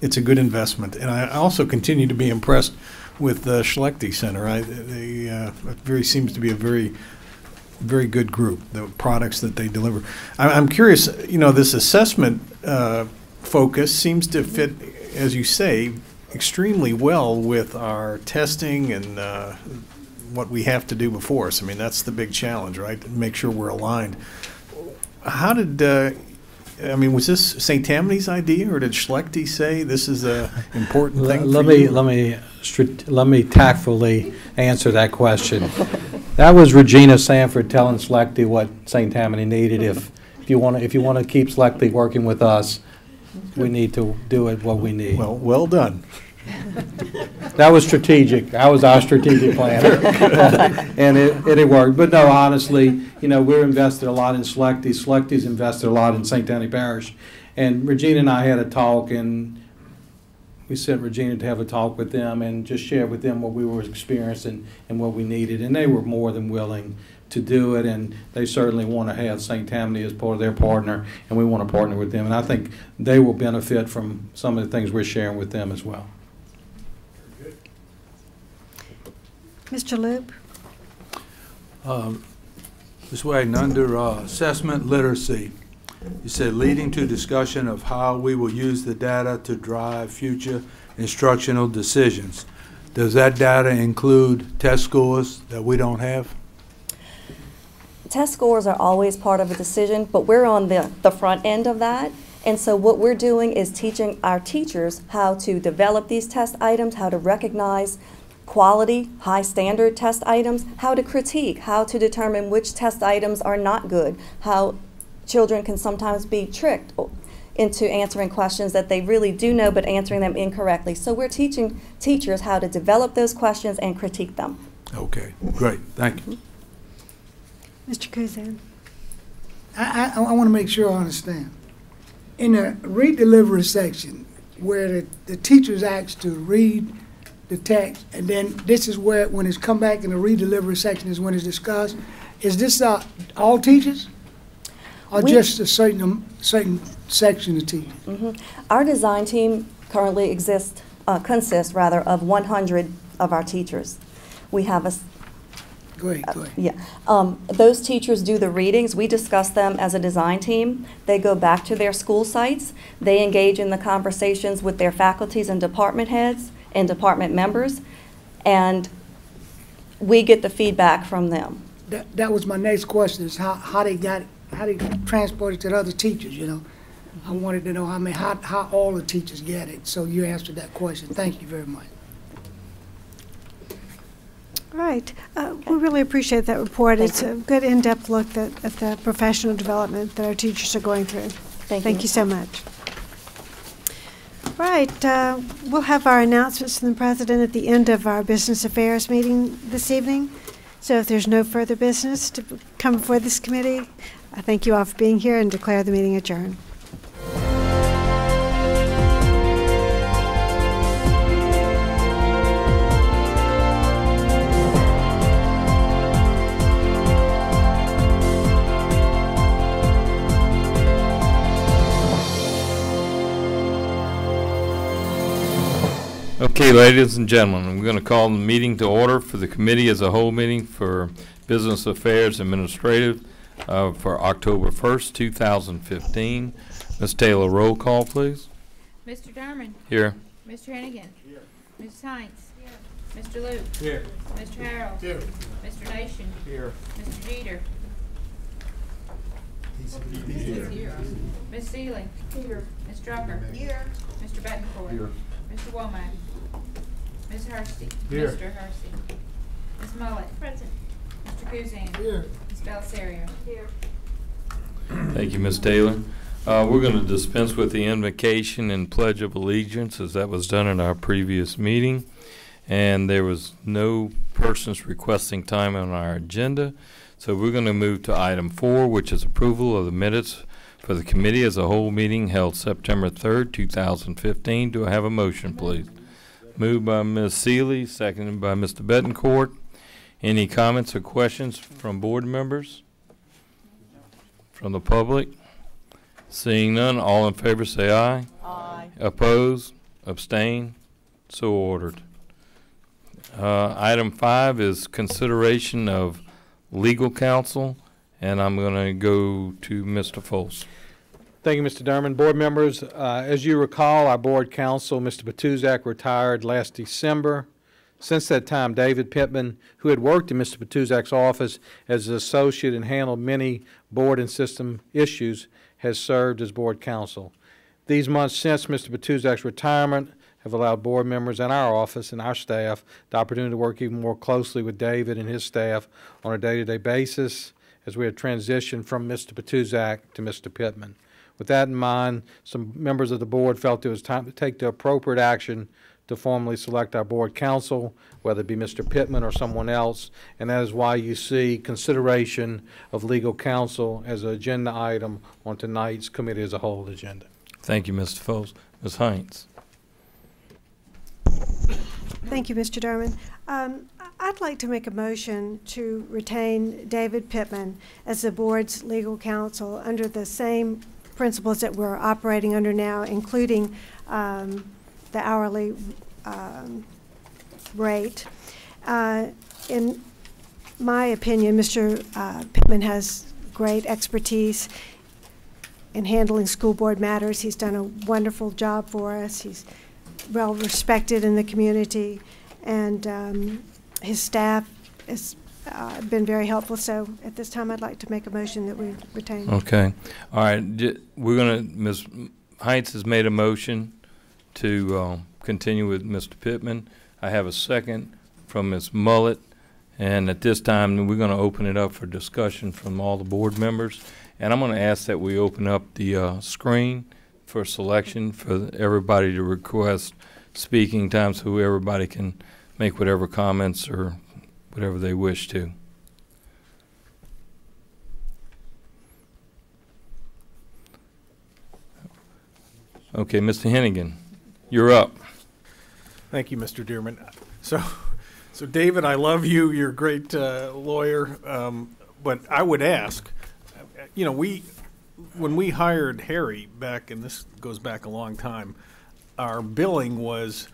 it's a good investment. And I also continue to be impressed with the Schlechte Center. It seems to be a very good group, the products that they deliver. I'm curious, this assessment focus seems to fit, as you say, extremely well with our testing and what we have to do before us. I mean, that's the big challenge, right? To make sure we're aligned. How did, was this St. Tammany's idea, or did Schlechte say this is an important thing for you? Let me tactfully answer that question. That was Regina Sanford telling Schlechte what St. Tammany needed. If you want to keep Schlechte working with us, we need to do it what we need. Well done. That was strategic. That was our strategic plan. And it worked. But no, honestly, we're invested a lot in Schlechte. Schlechte's invested a lot in St. Tammany Parish. And Regina and I had a talk, and we sent Regina to have a talk with them and just share with them what we were experiencing and what we needed. And they were more than willing to do it, and they certainly want to have St. Tammany as part of their partner, and we want to partner with them. And I think they will benefit from some of the things we're sharing with them as well. Mr. Loop. Ms. Wagner, under assessment literacy, you said leading to discussion of how we will use the data to drive future instructional decisions. Does that data include test scores that we don't have? Test scores are always part of a decision, but we're on the front end of that. And so what we're doing is teaching our teachers how to develop these test items, how to recognize quality, high standard test items, how to critique, how to determine which test items are not good, how children can sometimes be tricked into answering questions that they really do know but answering them incorrectly. So we're teaching teachers how to develop those questions and critique them. Okay, great, thank you. Mr. Kuzan. I want to make sure I understand. In the read delivery section, where the teacher's asked to read the text, and then this is where, when it's come back in the read delivery section, is when it's discussed. Is this all teachers, or just a certain section of teachers? Mm-hmm. Our design team currently consists of 100 of our teachers. We have a Go ahead. Yeah. Those teachers do the readings. We discuss them as a design team. They go back to their school sites. They engage in the conversations with their faculties and department heads and department members, and we get the feedback from them. That was my next question, is how they transport it to the other teachers, I wanted to know how all the teachers get it. So you answered that question. Thank you very much. All right. We really appreciate that report. It's a good in-depth look at the professional development that our teachers are going through. Thank you so much. Right. We'll have our announcements from the President at the end of our Business Affairs meeting this evening. So if there's no further business to come before this committee, I thank you all for being here and declare the meeting adjourned. Okay, ladies and gentlemen, we're going to call the meeting to order for the committee as a whole meeting for Business Affairs Administrative for October 1st, 2015. Ms. Taylor, roll call, please. Mr. Derman. Here. Mr. Hennigan. Here. Mrs. Heinz. Here. Mr. Luke. Here. Mr. Harrell. Here. Mr. Nation. Here. Mr. Jeter. Here. Ms. Seeley. Here. Ms. Drucker. Here. Mr. Bettencourt. Here. Mr. Womack. Ms. Hursty. Here. Mr. Hursty. Ms. Mullet. Present. Mr. Kuzan. Here. Ms. Belsario. Here. Thank you, Ms. Taylor. We're going to dispense with the invocation and Pledge of Allegiance as that was done in our previous meeting. And there was no persons requesting time on our agenda. So we're going to move to item 4, which is approval of the minutes for the committee as a whole meeting held September 3rd, 2015. Do I have a motion, please? Moved by Ms. Seeley, seconded by Mr. Bettencourt. Any comments or questions from board members? From the public? Seeing none, all in favor say aye. Aye. Opposed? Abstain? So ordered. Item 5 is consideration of legal counsel, and I'm going to go to Mr. Foles. Thank you, Mr. Derman. Board members, as you recall, our board counsel, Mr. Patuzak, retired last December. Since that time, David Pittman, who had worked in Mr. Patuzak's office as an associate and handled many board and system issues, has served as board counsel. These months since Mr. Patuzak's retirement have allowed board members in our office and our staff the opportunity to work even more closely with David and his staff on a day-to-day basis as we have transitioned from Mr. Patuzak to Mr. Pittman. With that in mind, some members of the board felt it was time to take the appropriate action to formally select our board counsel, whether it be Mr. Pittman or someone else, and that is why you see consideration of legal counsel as an agenda item on tonight's committee as a whole agenda. Thank you, Mr. Foles. Ms. Heinz. Thank you, Mr. Derman. I'd like to make a motion to retain David Pittman as the board's legal counsel under the same principles that we're operating under now, including the hourly rate. In my opinion, Mr. Pittman has great expertise in handling school board matters. He's done a wonderful job for us. He's well respected in the community, and his staff has been very helpful. So at this time, I'd like to make a motion that we retain. Okay. All right. We're going to, Ms. Heinz has made a motion to continue with Mr. Pittman. I have a second from Ms. Mullet. And at this time, we're going to open it up for discussion from all the board members. And I'm going to ask that we open up the screen for selection for everybody to request speaking time so everybody can make whatever comments or whatever they wish to. Okay, Mr. Hennigan, you're up. Thank you, Mr. Dearman. So David, I love you. You're a great lawyer. But I would ask, you know, when we hired Harry back, and this goes back a long time, our billing was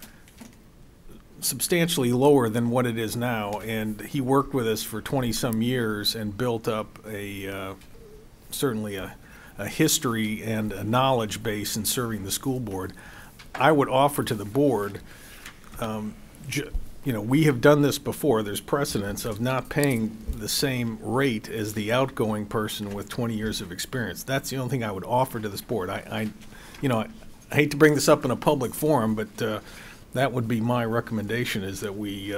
substantially lower than what it is now, and he worked with us for 20-some years and built up certainly a history and a knowledge base in serving the school board. I would offer to the board, we have done this before. There's precedence of not paying the same rate as the outgoing person with 20 years of experience. That's the only thing I would offer to this board. I hate to bring this up in a public forum, but that would be my recommendation, is that we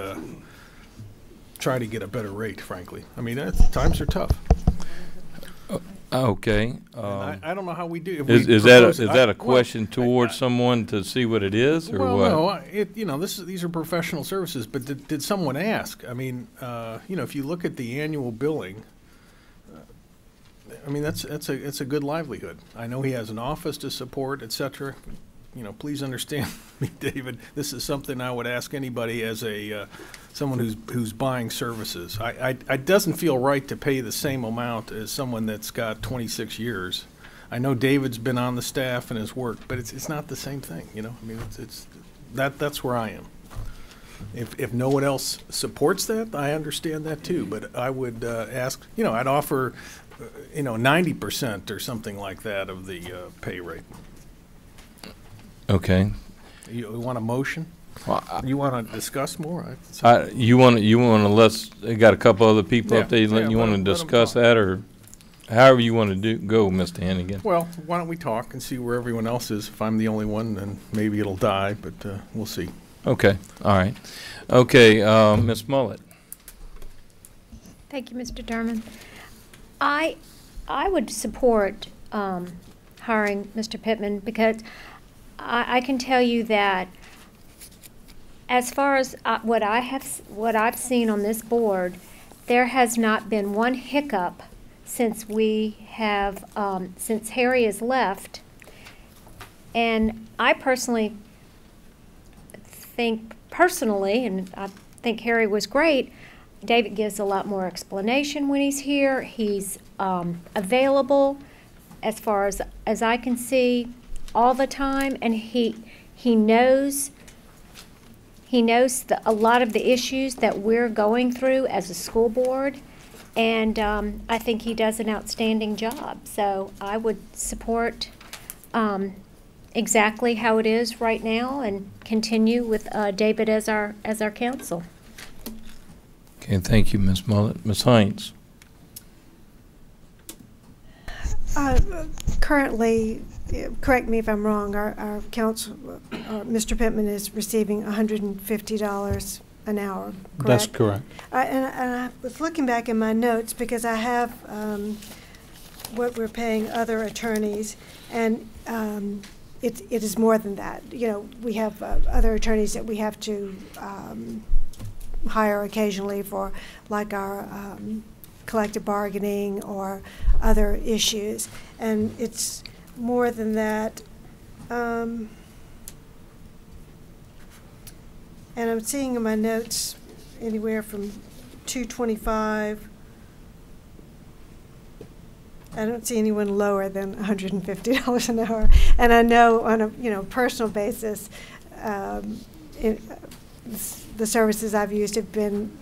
try to get a better rate, frankly. I mean, times are tough. Okay. I don't know how we do. Is that a question towards someone to see what it is, or what? No, these are professional services. But did someone ask? I mean, if you look at the annual billing, I mean it's a good livelihood. I know he has an office to support, etc. Please understand me, David. This is something I would ask anybody as someone who's buying services. It doesn't feel right to pay the same amount as someone that's got 26 years. I know David's been on the staff and has worked, but it's not the same thing. I mean, that's where I am. If no one else supports that, I understand that too. But I would ask. I'd offer, 90% or something like that of the pay rate. Okay. You want a motion? Well, you want to discuss more? You want to they got a couple other people up there. You want to discuss that, or however you want to go, Mr. Hennigan? Well, why don't we talk and see where everyone else is? If I'm the only one, then maybe it'll die, but we'll see. Okay. All right. Okay, Ms. Mullett. Thank you, Mr. Derman. I would support hiring Mr. Pittman, because I can tell you that as far as what I've seen on this board, there has not been one hiccup since since Harry has left. And I personally think, and I think Harry was great, David gives a lot more explanation when he's here. He's available, as far as I can see, all the time, and he knows a lot of the issues that we're going through as a school board, and I think he does an outstanding job. So I would support exactly how it is right now, and continue with David as our counsel. Okay, thank you, Ms. Mullett. Ms. Hines. Currently, correct me if I'm wrong, our counsel, Mr. Pittman, is receiving $150 an hour, correct? That's correct. And I was looking back in my notes, because I have what we're paying other attorneys, and it is more than that. We have other attorneys that we have to hire occasionally for, like our collective bargaining or other issues, and it's more than that. And I'm seeing in my notes anywhere from $225. I don't see anyone lower than $150 an hour. And I know on a personal basis, the services I've used have been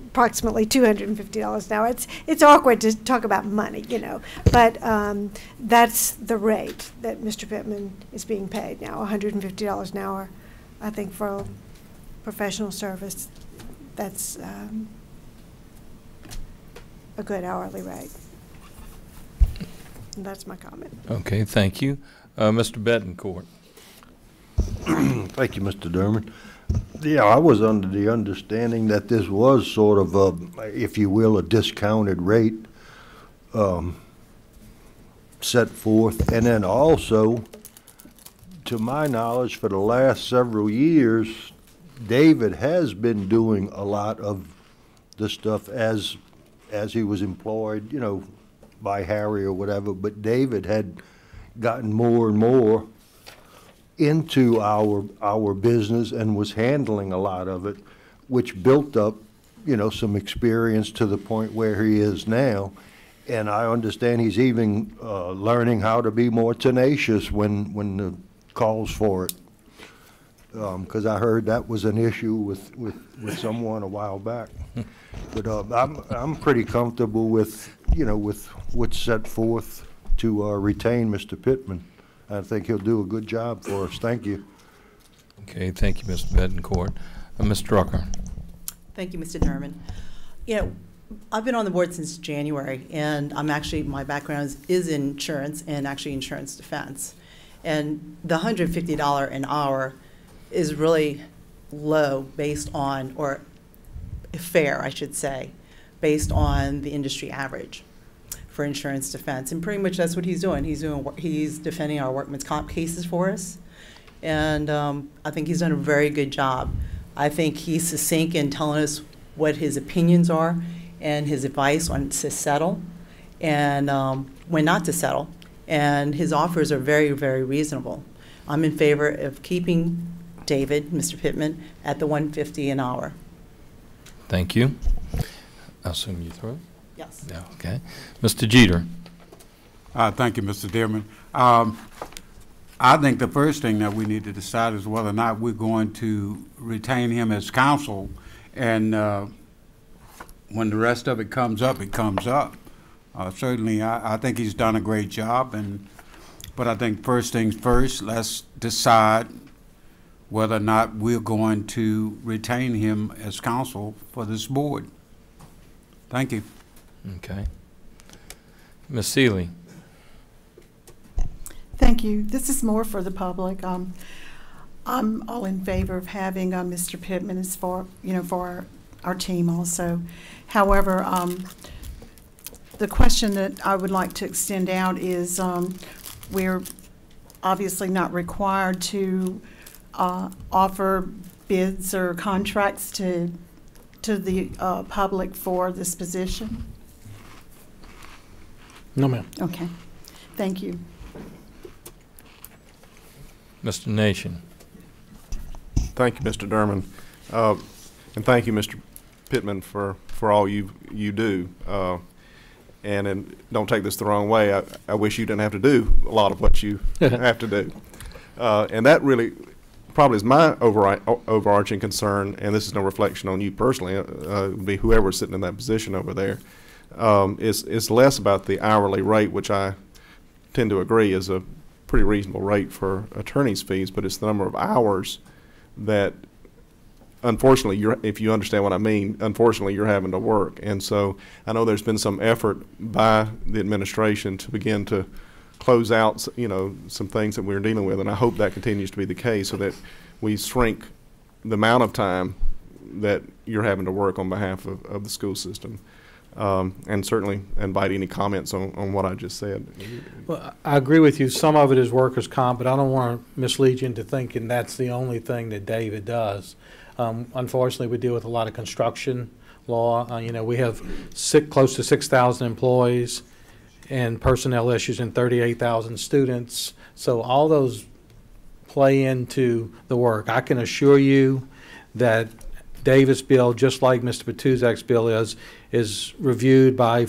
approximately $250 an hour. It's awkward to talk about money, but that's the rate that Mr. Pittman is being paid now, $150 an hour. I think for professional service, that's a good hourly rate. And that's my comment. Okay, thank you. Mr. Betancourt. Thank you, Mr. Derman. Yeah, I was under the understanding that this was sort of a, if you will, a discounted rate set forth. And then also, to my knowledge, for the last several years, David has been doing a lot of the stuff as he was employed, by Harry or whatever. But David had gotten more and more into our business and was handling a lot of it, which built up, some experience to the point where he is now. And I understand he's even learning how to be more tenacious when the calls for it. Because I heard that was an issue with someone a while back. But I'm pretty comfortable with what's set forth to retain Mr. Pittman. I think he'll do a good job for us. Thank you. Okay, thank you, Mr. Betancourt. Ms. Drucker. Thank you, Mr. Durman. You know, I've been on the board since January, and my background is in insurance and actually insurance defense. And the $150 an hour is really low based on, or fair, I should say, based on the industry average for insurance defense. And pretty much that's what he's doing. He's defending our workman's comp cases for us. And I think he's done a very good job. I think he's succinct in telling us what his opinions are and his advice on to settle and when not to settle. And his offers are very, very reasonable. I'm in favor of keeping David, Mr. Pittman, at the $150 an hour. Thank you. I assume you through? Yes. Yeah, okay. Mr. Jeter. Thank you, Mr. Dearman. I think the first thing that we need to decide is whether or not we're going to retain him as counsel, and when the rest of it comes up, it comes up. Certainly, I think he's done a great job, but I think first things first, let's decide whether or not we're going to retain him as counsel for this board. Thank you. Okay. Ms. Seeley. Thank you. This is more for the public. I'm all in favor of having Mr. Pittman as for our team also. However, the question that I would like to extend out is we're obviously not required to offer bids or contracts to the public for this position. No, ma'am. Okay. Thank you. Mr. Nation. Thank you, Mr. Durman. And thank you, Mr. Pittman, for all you do. And don't take this the wrong way. I wish you didn't have to do a lot of what you have to do. And that really probably is my overarching concern, and this is no reflection on you personally, it would be whoever's sitting in that position over there, is less about the hourly rate, which I tend to agree is a pretty reasonable rate for attorney's fees, but it's the number of hours that, unfortunately, if you understand what I mean, unfortunately, you're having to work. And so I know there's been some effort by the administration to begin to close out, some things that we're dealing with, and I hope that continues to be the case so that we shrink the amount of time that you're having to work on behalf of the school system. And certainly invite any comments on what I just said. Well, I agree with you. Some of it is workers' comp, but I don't want to mislead you into thinking that's the only thing that David does. Unfortunately, we deal with a lot of construction law. We have close to 6,000 employees and personnel issues and 38,000 students. So all those play into the work. I can assure you that Davis' bill, just like Mr. Petuzak's bill is reviewed by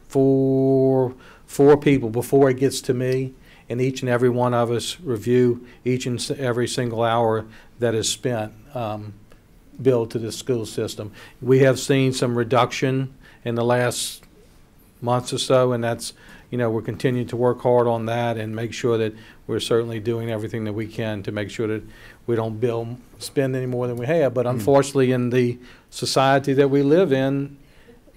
four people before it gets to me, and each and every one of us review each and every single hour that is spent billed to the school system. We have seen some reduction in the last months or so, and that's, we're continuing to work hard on that and make sure that we're certainly doing everything that we can to make sure that we don't spend any more than we have. But unfortunately, in the society that we live in,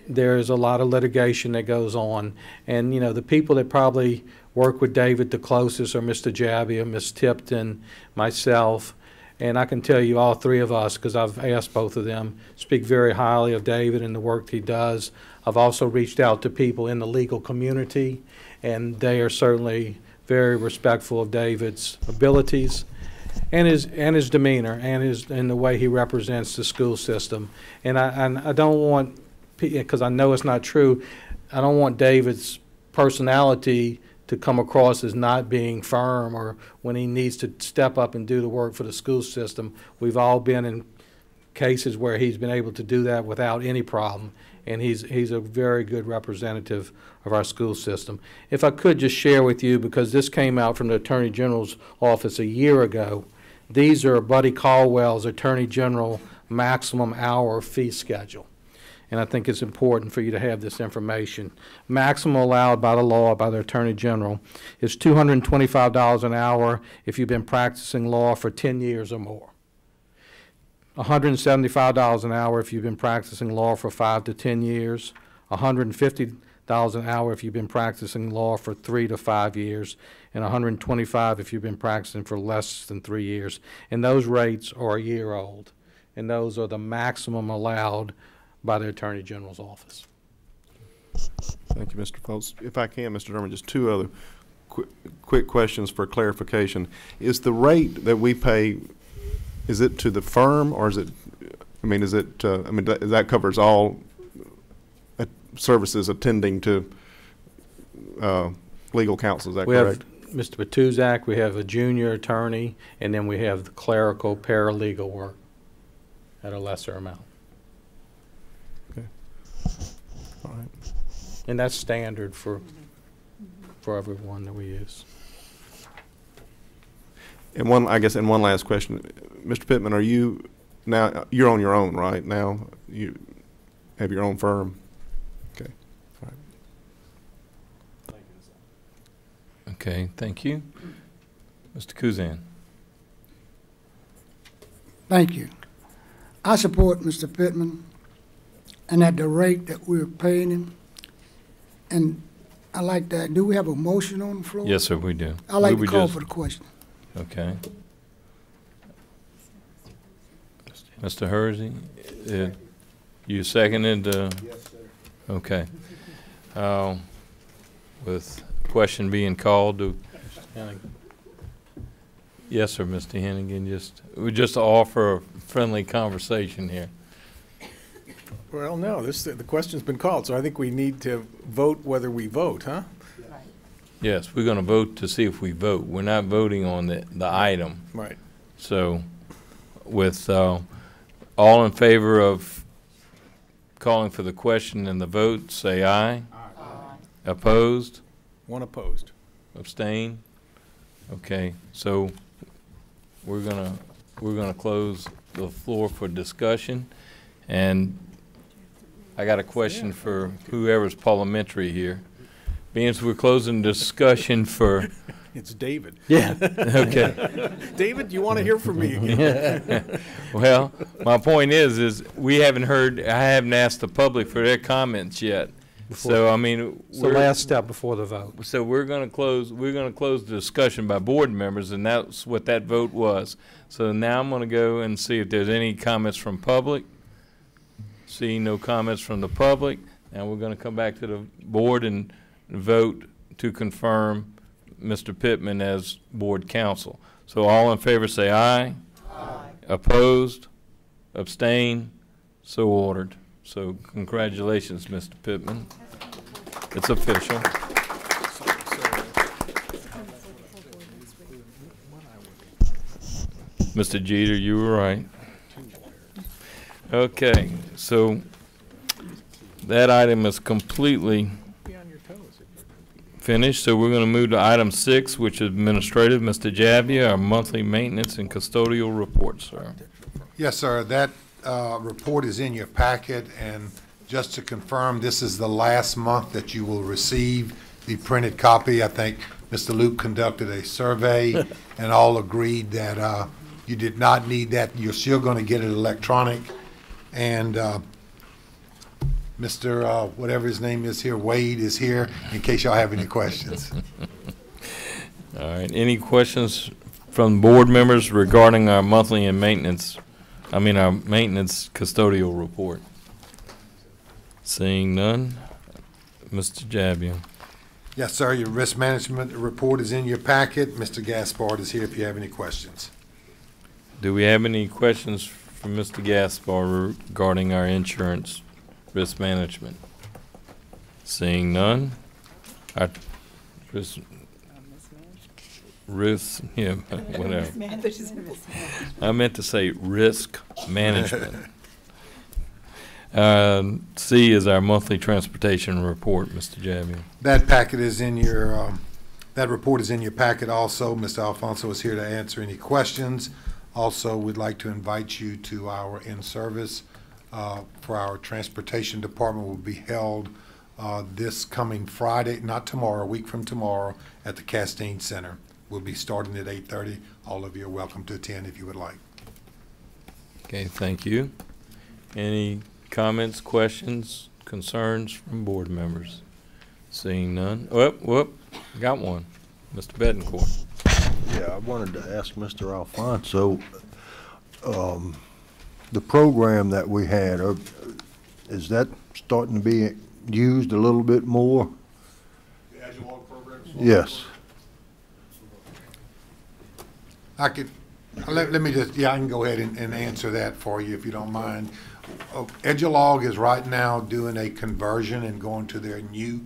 there's a lot of litigation that goes on. And, the people that probably work with David the closest are Mr. Jabbia, Ms. Tipton, myself. And I can tell you all three of us, because I've asked both of them, speak very highly of David and the work he does. I've also reached out to people in the legal community, and they are certainly very respectful of David's abilities and his demeanor and the way he represents the school system. And I don't want, because I know it's not true, I don't want David's personality to come across as not being firm or when he needs to step up and do the work for the school system. We've all been in cases where he's been able to do that without any problem, and he's a very good representative of our school system. If I could just share with you, because this came out from the Attorney General's office a year ago, these are Buddy Caldwell's Attorney General maximum hour fee schedule. And I think it's important for you to have this information. Maximum allowed by the law, by the Attorney General, is $225 an hour if you've been practicing law for 10 years or more. $175 an hour if you've been practicing law for 5 to 10 years, $150 an hour if you've been practicing law for 3 to 5 years, and $125 if you've been practicing for less than 3 years. And those rates are a year old, and those are the maximum allowed by the Attorney General's office. Thank you, Mr. Foltz. If I can, Mr. Derman, just two other quick questions for clarification. Is the rate that we pay, is it to the firm, or is it, I mean, is it, that covers all services attending to legal counsel, is that correct? We have Mr. Batuzak, we have a junior attorney, and then we have the clerical paralegal work at a lesser amount. Okay. All right. And that's standard for everyone that we use. And one last question. Mr. Pittman, are you now, you're on your own, right? Now you have your own firm? Okay. All right. Okay, thank you. Mr. Kuzan. Thank you. I support Mr. Pittman and at the rate that we're paying him. And I like that. Do we have a motion on the floor? Yes, sir, we do. I'd like to call for the question. Okay. Mr. Hersey, you seconded? Yes, sir. Okay. With question being called, yes, sir, Mr. Hennigan, we just offer a friendly conversation here. Well, no, the question's been called, so I think we need to vote whether we vote, huh? Yes, we're going to vote to see if we vote. We're not voting on the item. Right. So with all in favor of calling for the question and the vote, say aye. Aye. Opposed? One opposed. Abstain? Okay, so we're gonna close the floor for discussion, and I got a question for whoever's parliamentary here. Being as we're closing discussion for... It's David. Yeah. Okay. David, you want to hear from me again? Well, my point is I haven't asked the public for their comments yet. So, I mean... It's the last step before the vote. So we're going to close the discussion by board members, and that's what that vote was. So now I'm going to go and see if there's any comments from public. Seeing no comments from the public, now we're going to come back to the board and vote to confirm Mr. Pittman as board counsel. So all in favor say aye. Aye. Opposed? Abstain? So ordered. So congratulations, Mr. Pittman. It's official. Mr. Jeter, you were right. Okay, so that item is completely finished. So we're going to move to item 6, which is administrative. Mr. Javier, our monthly maintenance and custodial report, sir. Yes, sir. That report is in your packet, and just to confirm, this is the last month that you will receive the printed copy. I think Mr. Luke conducted a survey and all agreed that you did not need that. You're still going to get it electronic. And Mr. Whatever his name is here, Wade, is here in case y'all have any questions. All right. Any questions from board members regarding our monthly and maintenance, our maintenance custodial report? Seeing none, Mr. Jabian. Yes, sir. Your risk management report is in your packet. Mr. Gaspard is here if you have any questions. Do we have any questions from Mr. Gaspar regarding our insurance risk management? Seeing none, our whatever. I meant to say risk management. C is our monthly transportation report, Mr. Javier. That packet is in your, that report is in your packet also. Mr. Alfonso is here to answer any questions. Also, we'd like to invite you to our in-service for our transportation department will be held this coming Friday, not tomorrow, a week from tomorrow at the Castine Center. We'll be starting at 8:30. All of you are welcome to attend if you would like. Okay, thank you. Any comments, questions, concerns from board members? Seeing none. Whoop, got one. Mr. Betancourt. Yeah, I wanted to ask Mr. Alfonso, the program that we had, is that starting to be used a little bit more? The Educ program? Yes. Let me just, I can go ahead and answer that for you if you don't mind. Educ is right now doing a conversion and going to their new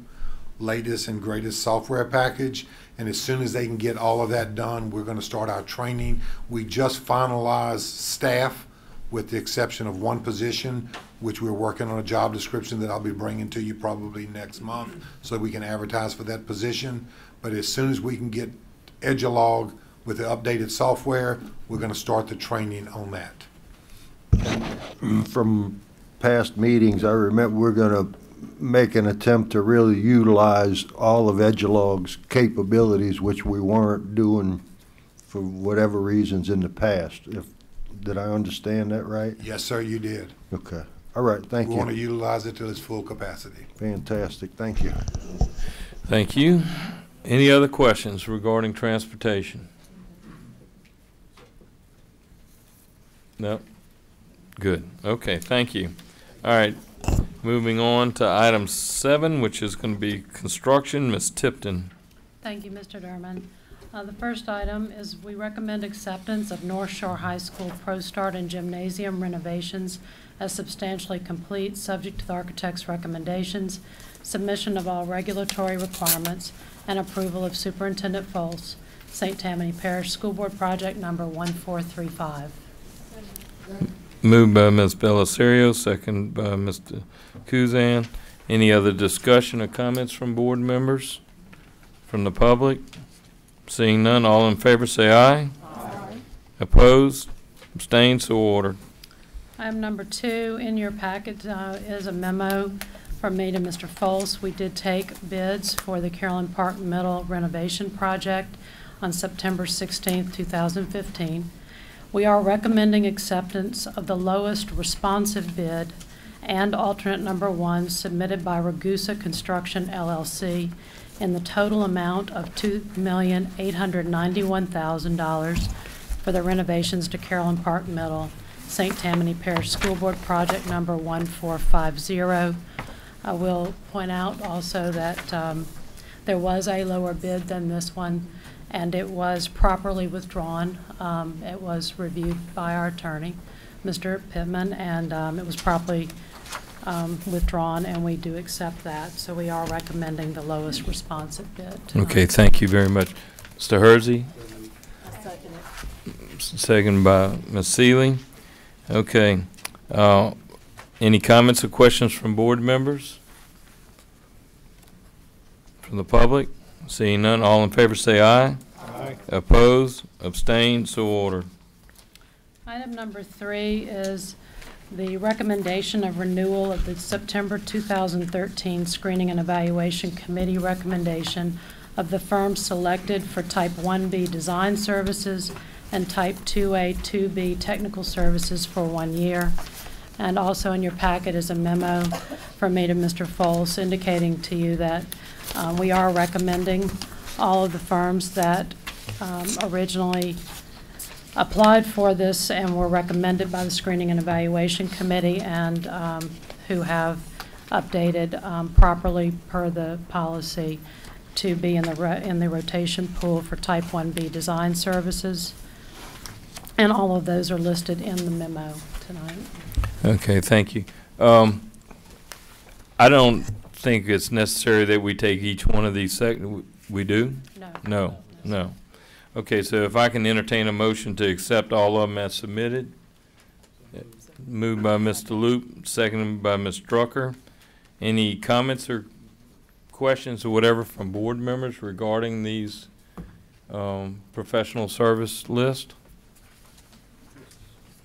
latest and greatest software package. And as soon as they can get all of that done, we're going to start our training. We just finalized staff with the exception of one position, which we're working on a job description that I'll be bringing to you probably next month so we can advertise for that position. But as soon as we can get Educ with the updated software, we're going to start the training on that. From past meetings, I remember we're going to make an attempt to really utilize all of Educ's capabilities, which we weren't doing for whatever reasons in the past. Did I understand that right? Yes, sir, you did. Okay. All right, thank you. We want to utilize it to its full capacity. Fantastic, thank you. Thank you. Any other questions regarding transportation? No? Good. Okay, thank you. All right, moving on to item 7, which is going to be construction. Ms. Tipton. Thank you, Mr. Durman. The first item is we recommend acceptance of North Shore High School Pro Start and Gymnasium renovations as substantially complete, subject to the architect's recommendations, submission of all regulatory requirements, and approval of Superintendent Folse, St. Tammany Parish School Board Project number 1435. Moved by Ms. Bellisario, second by Mr. Kuzan. Any other discussion or comments from board members? From the public? Seeing none, all in favor say aye. Aye. Opposed? Abstained? So ordered. Item number 2 in your packet is a memo from me to Mr. Folse. We did take bids for the Carolyn Park Middle renovation project on September 16th, 2015. We are recommending acceptance of the lowest responsive bid and alternate number 1 submitted by Ragusa Construction, LLC in the total amount of $2,891,000 for the renovations to Carolyn Park Middle, St. Tammany Parish School Board Project number 1450. I will point out also that there was a lower bid than this one, and it was properly withdrawn. It was reviewed by our attorney, Mr. Pittman, and it was properly withdrawn, and we do accept that. So we are recommending the lowest responsive bid tonight. Okay, thank you very much. Mr. Hersey? Second by Ms. Seeley. Okay. Any comments or questions from board members? From the public? Seeing none, all in favor say aye. Aye. Opposed? Abstained? So ordered. Item number 3 is the recommendation of renewal of the September 2013 Screening and Evaluation Committee recommendation of the firms selected for Type 1B design services and Type 2A, 2B technical services for 1 year. And also in your packet is a memo from me to Mr. Folse indicating to you that we are recommending all of the firms that originally applied for this and were recommended by the Screening and Evaluation Committee and who have updated properly per the policy to be in the rotation pool for Type 1B design services. And all of those are listed in the memo tonight. Okay, thank you. I don't think it's necessary that we take each one of these we do? No. No. Okay, so if I can entertain a motion to accept all of them as submitted. Moved by Mr. Loop, seconded by Ms. Drucker. Any comments or questions or whatever from board members regarding these professional service list?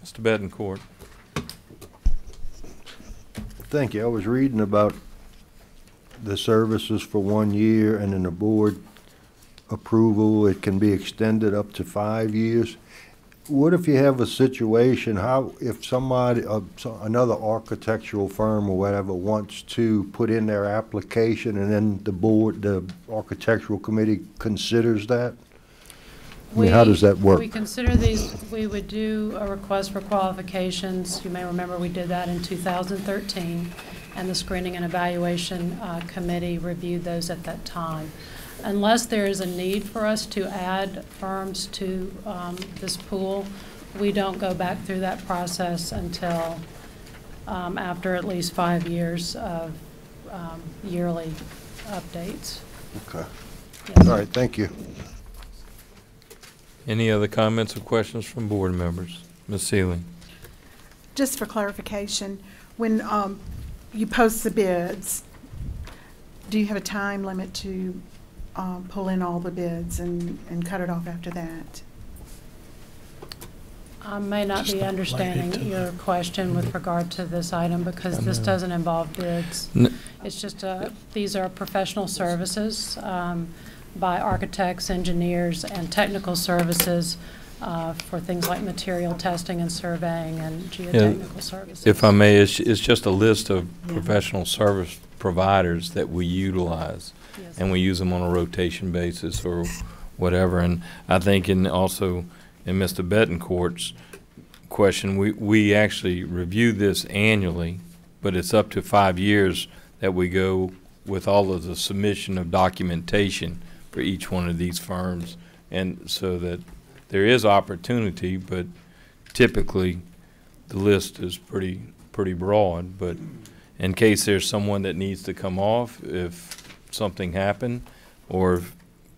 Mr. Betancourt. Thank you. I was reading about the services for 1 year, and in the board approval, it can be extended up to 5 years. what if you have a situation, if somebody, another architectural firm or whatever wants to put in their application and then the architectural committee considers that? I mean, how does that work? We consider these, we would do a request for qualifications. You may remember we did that in 2013, and the Screening and Evaluation Committee reviewed those at that time. Unless there is a need for us to add firms to this pool, we don't go back through that process until after at least 5 years of yearly updates. Okay. Yes. All right, thank you. Any other comments or questions from board members? Ms. Seeley. Just for clarification, when you post the bids, do you have a time limit to pull in all the bids and cut it off after that? I may not be understanding your question with regard to this item because this doesn't involve bids. It's just these are professional services by architects, engineers, and technical services for things like material testing and surveying and geotechnical services. If I may, it's just a list of professional service providers that we utilize. Yes. And we use them on a rotation basis or whatever. And I think also in Mr. Betancourt's question, we actually review this annually, but it's up to 5 years that we go with all of the submission of documentation for each one of these firms, and so that there is opportunity, but typically the list is pretty broad. But in case there's someone that needs to come off, if something happened, or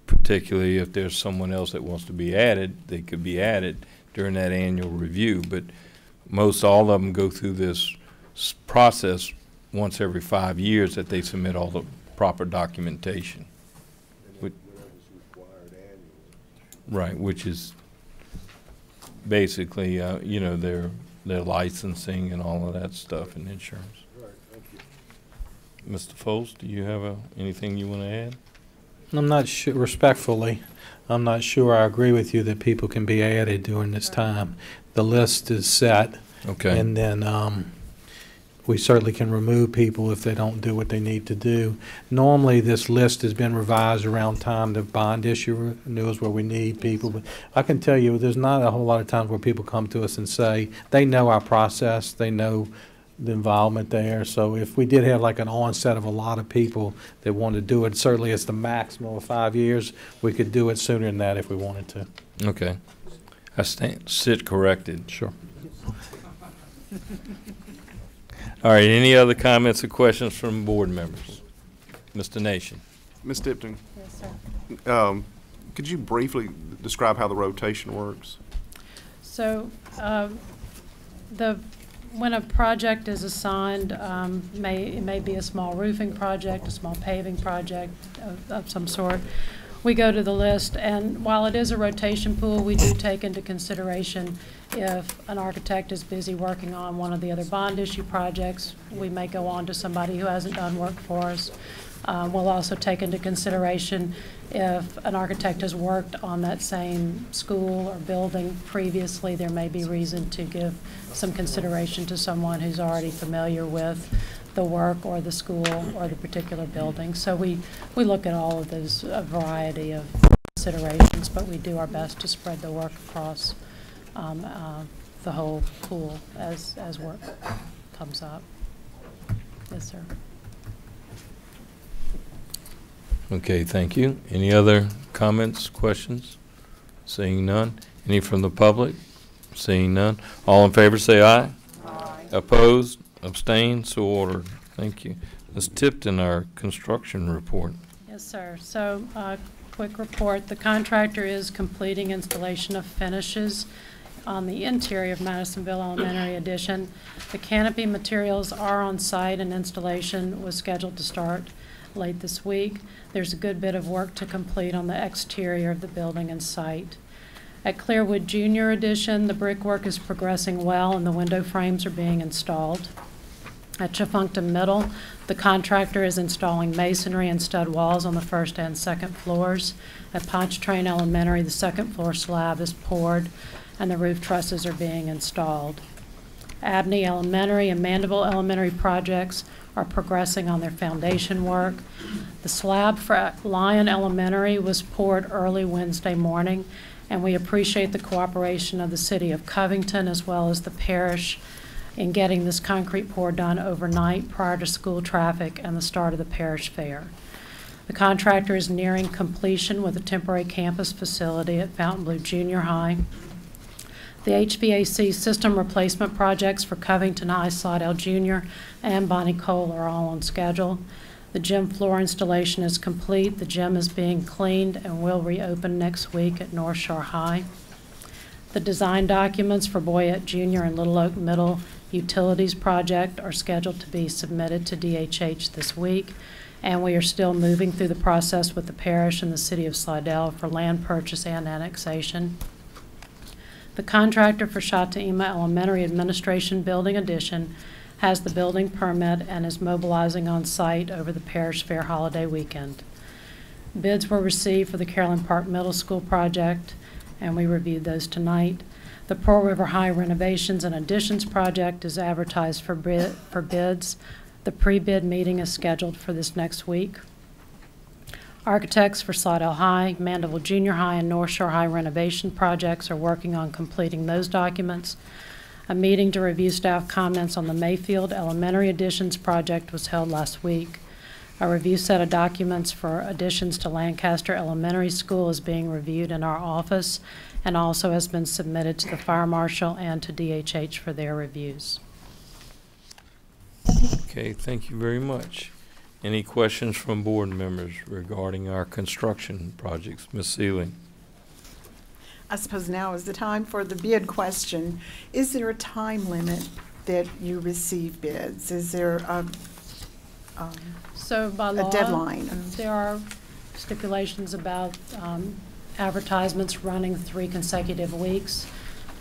particularly if there's someone else that wants to be added, they could be added during that annual review. But most all of them go through this process once every 5 years that they submit all the proper documentation. Right, which is basically, you know, their licensing and all of that stuff and insurance. Right, thank you. Mr. Foltz, do you have anything you want to add? I'm not sure, respectfully, I'm not sure I agree with you that people can be added during this time. The list is set. Okay. And then we certainly can remove people if they don't do what they need to do. Normally, this list has been revised around time the bond issue renewals where we need people. But I can tell you there's not a whole lot of times where people come to us and say they know our process, they know the involvement there. So if we did have like an onset of a lot of people that wanted to do it, certainly it's the maximum of 5 years. We could do it sooner than that if we wanted to. Okay. I sit corrected. Sure. All right, any other comments or questions from board members? Mr. Nation. Ms. Tipton. Yes, sir. Could you briefly describe how the rotation works? So when a project is assigned, it may be a small roofing project, a small paving project of some sort. We go to the list, and while it is a rotation pool, we do take into consideration if an architect is busy working on one of the other bond issue projects, we may go on to somebody who hasn't done work for us. We'll also take into consideration if an architect has worked on that same school or building previously, there may be reason to give some consideration to someone who's already familiar with the work or the school or the particular building. So we look at all of those, a variety of considerations, but we do our best to spread the work across the whole pool as work comes up. Yes, sir. Okay, thank you. Any other comments, questions? Seeing none. Any from the public? Seeing none. All in favor say aye. Aye. Opposed? Abstained? So ordered. Thank you. Ms. Tipton, our construction report. Yes, sir. So quick report. The contractor is completing installation of finishes on the interior of Madisonville Elementary Addition. The canopy materials are on site and installation was scheduled to start late this week. There's a good bit of work to complete on the exterior of the building and site. At Clearwood Junior Addition, the brickwork is progressing well and the window frames are being installed. At Chafuncton Middle, the contractor is installing masonry and stud walls on the first and second floors. At Pontchartrain Elementary, the second floor slab is poured and the roof trusses are being installed. Abney Elementary and Mandeville Elementary projects are progressing on their foundation work. The slab for Lyon Elementary was poured early Wednesday morning, and we appreciate the cooperation of the City of Covington as well as the parish in getting this concrete pour done overnight prior to school traffic and the start of the parish fair. The contractor is nearing completion with a temporary campus facility at Fontainebleau Junior High. The HVAC system replacement projects for Covington High, Slidell Junior, and Bonnie Cole are all on schedule. The gym floor installation is complete. The gym is being cleaned and will reopen next week at North Shore High. The design documents for Boyette Junior and Little Oak Middle Utilities project are scheduled to be submitted to DHH this week, and we are still moving through the process with the parish and the City of Slidell for land purchase and annexation. The contractor for Shataima Elementary Administration Building Addition has the building permit and is mobilizing on site over the parish fair holiday weekend. Bids were received for the Carolyn Park Middle School project, and we reviewed those tonight. The Pearl River High Renovations and Additions project is advertised for bids. The pre-bid meeting is scheduled for this next week. Architects for Slidell High, Mandeville Junior High, and North Shore High renovation projects are working on completing those documents. A meeting to review staff comments on the Mayfield Elementary Additions project was held last week. A review set of documents for additions to Lancaster Elementary School is being reviewed in our office and also has been submitted to the Fire Marshal and to DHH for their reviews. Okay, thank you very much. Any questions from board members regarding our construction projects? Ms. Seeley. I suppose now is the time for the bid question. Is there a time limit that you receive bids? Is there So by law, a deadline? There are stipulations about advertisements running 3 consecutive weeks,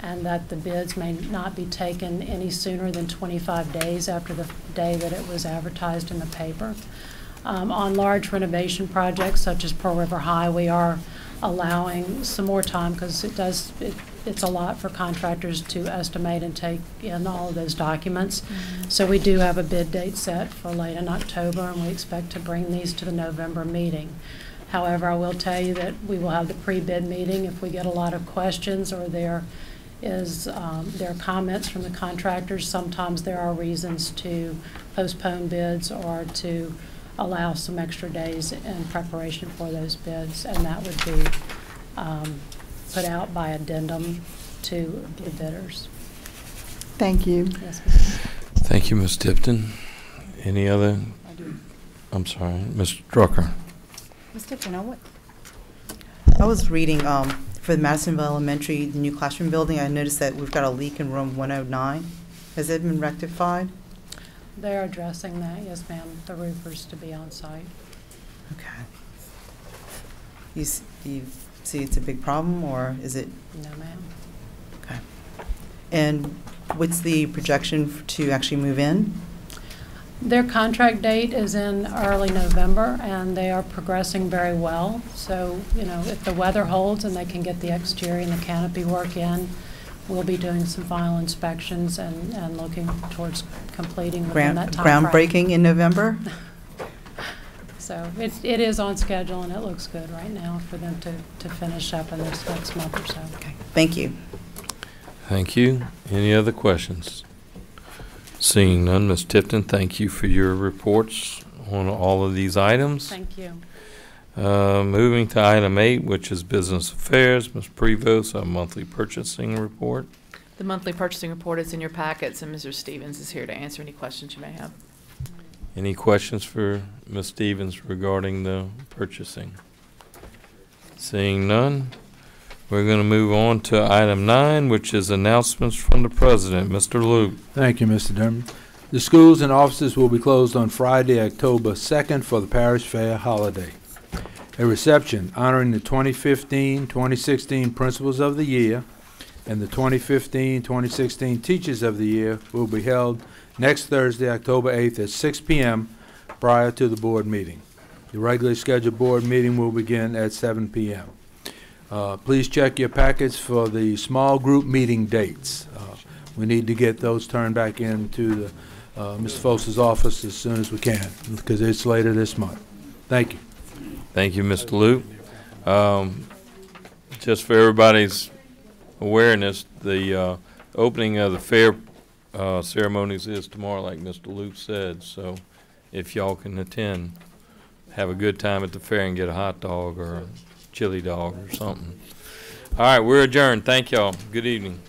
and that the bids may not be taken any sooner than 25 days after the day that it was advertised in the paper. On large renovation projects such as Pearl River High, we are allowing some more time because it's a lot for contractors to estimate and take in all of those documents. So we do have a bid date set for late in October, and we expect to bring these to the November meeting. However, I will tell you that we will have the pre-bid meeting if we get a lot of questions or there are comments from the contractors. Sometimes there are reasons to postpone bids or to allow some extra days in preparation for those bids, and that would be put out by addendum to the bidders. Thank you. Yes, ma'am. Thank you, Ms. Tipton. Any other? I'm sorry, Ms. Drucker. Ms. Tipton, I was reading for the Madisonville Elementary, the new classroom building. I noticed that we've got a leak in room 109. Has it been rectified? They are addressing that, yes, ma'am. The roofers to be on site. Okay. You see it's a big problem, or is it? No, ma'am. Okay. And what's the projection to actually move in? Their contract date is in early November, and they are progressing very well. So, you know, if the weather holds and they can get the exterior and the canopy work in, we'll be doing some final inspections and looking towards completing within that time frame. Groundbreaking in November? So it is on schedule, and it looks good right now for them to finish up in this next month or so. Okay. Thank you. Thank you. Any other questions? Seeing none, Ms. Tipton, thank you for your reports on all of these items. Thank you. Moving to item 8, which is business affairs. Ms. Prevost, our monthly purchasing report. The monthly purchasing report is in your packets, and Mr. Stevens is here to answer any questions you may have. Any questions for Ms. Stevens regarding the purchasing? Seeing none, we're going to move on to item 9, which is announcements from the president. Mr. Luke. Thank you, Mr. Durham. The schools and offices will be closed on Friday, October 2nd for the Parish Fair holiday. A reception honoring the 2015-2016 Principals of the Year and the 2015-2016 Teachers of the Year will be held next Thursday, October 8th at 6 p.m. prior to the board meeting. The regularly scheduled board meeting will begin at 7 p.m. Please check your packets for the small group meeting dates. We need to get those turned back into Mr. Folse's office as soon as we can, because it's later this month. Thank you. Thank you, Mr. Luke. Just for everybody's awareness, the opening of the fair ceremonies is tomorrow, like Mr. Luke said. So if y'all can attend, have a good time at the fair and get a hot dog or a chili dog or something. All right, we're adjourned. Thank y'all. Good evening.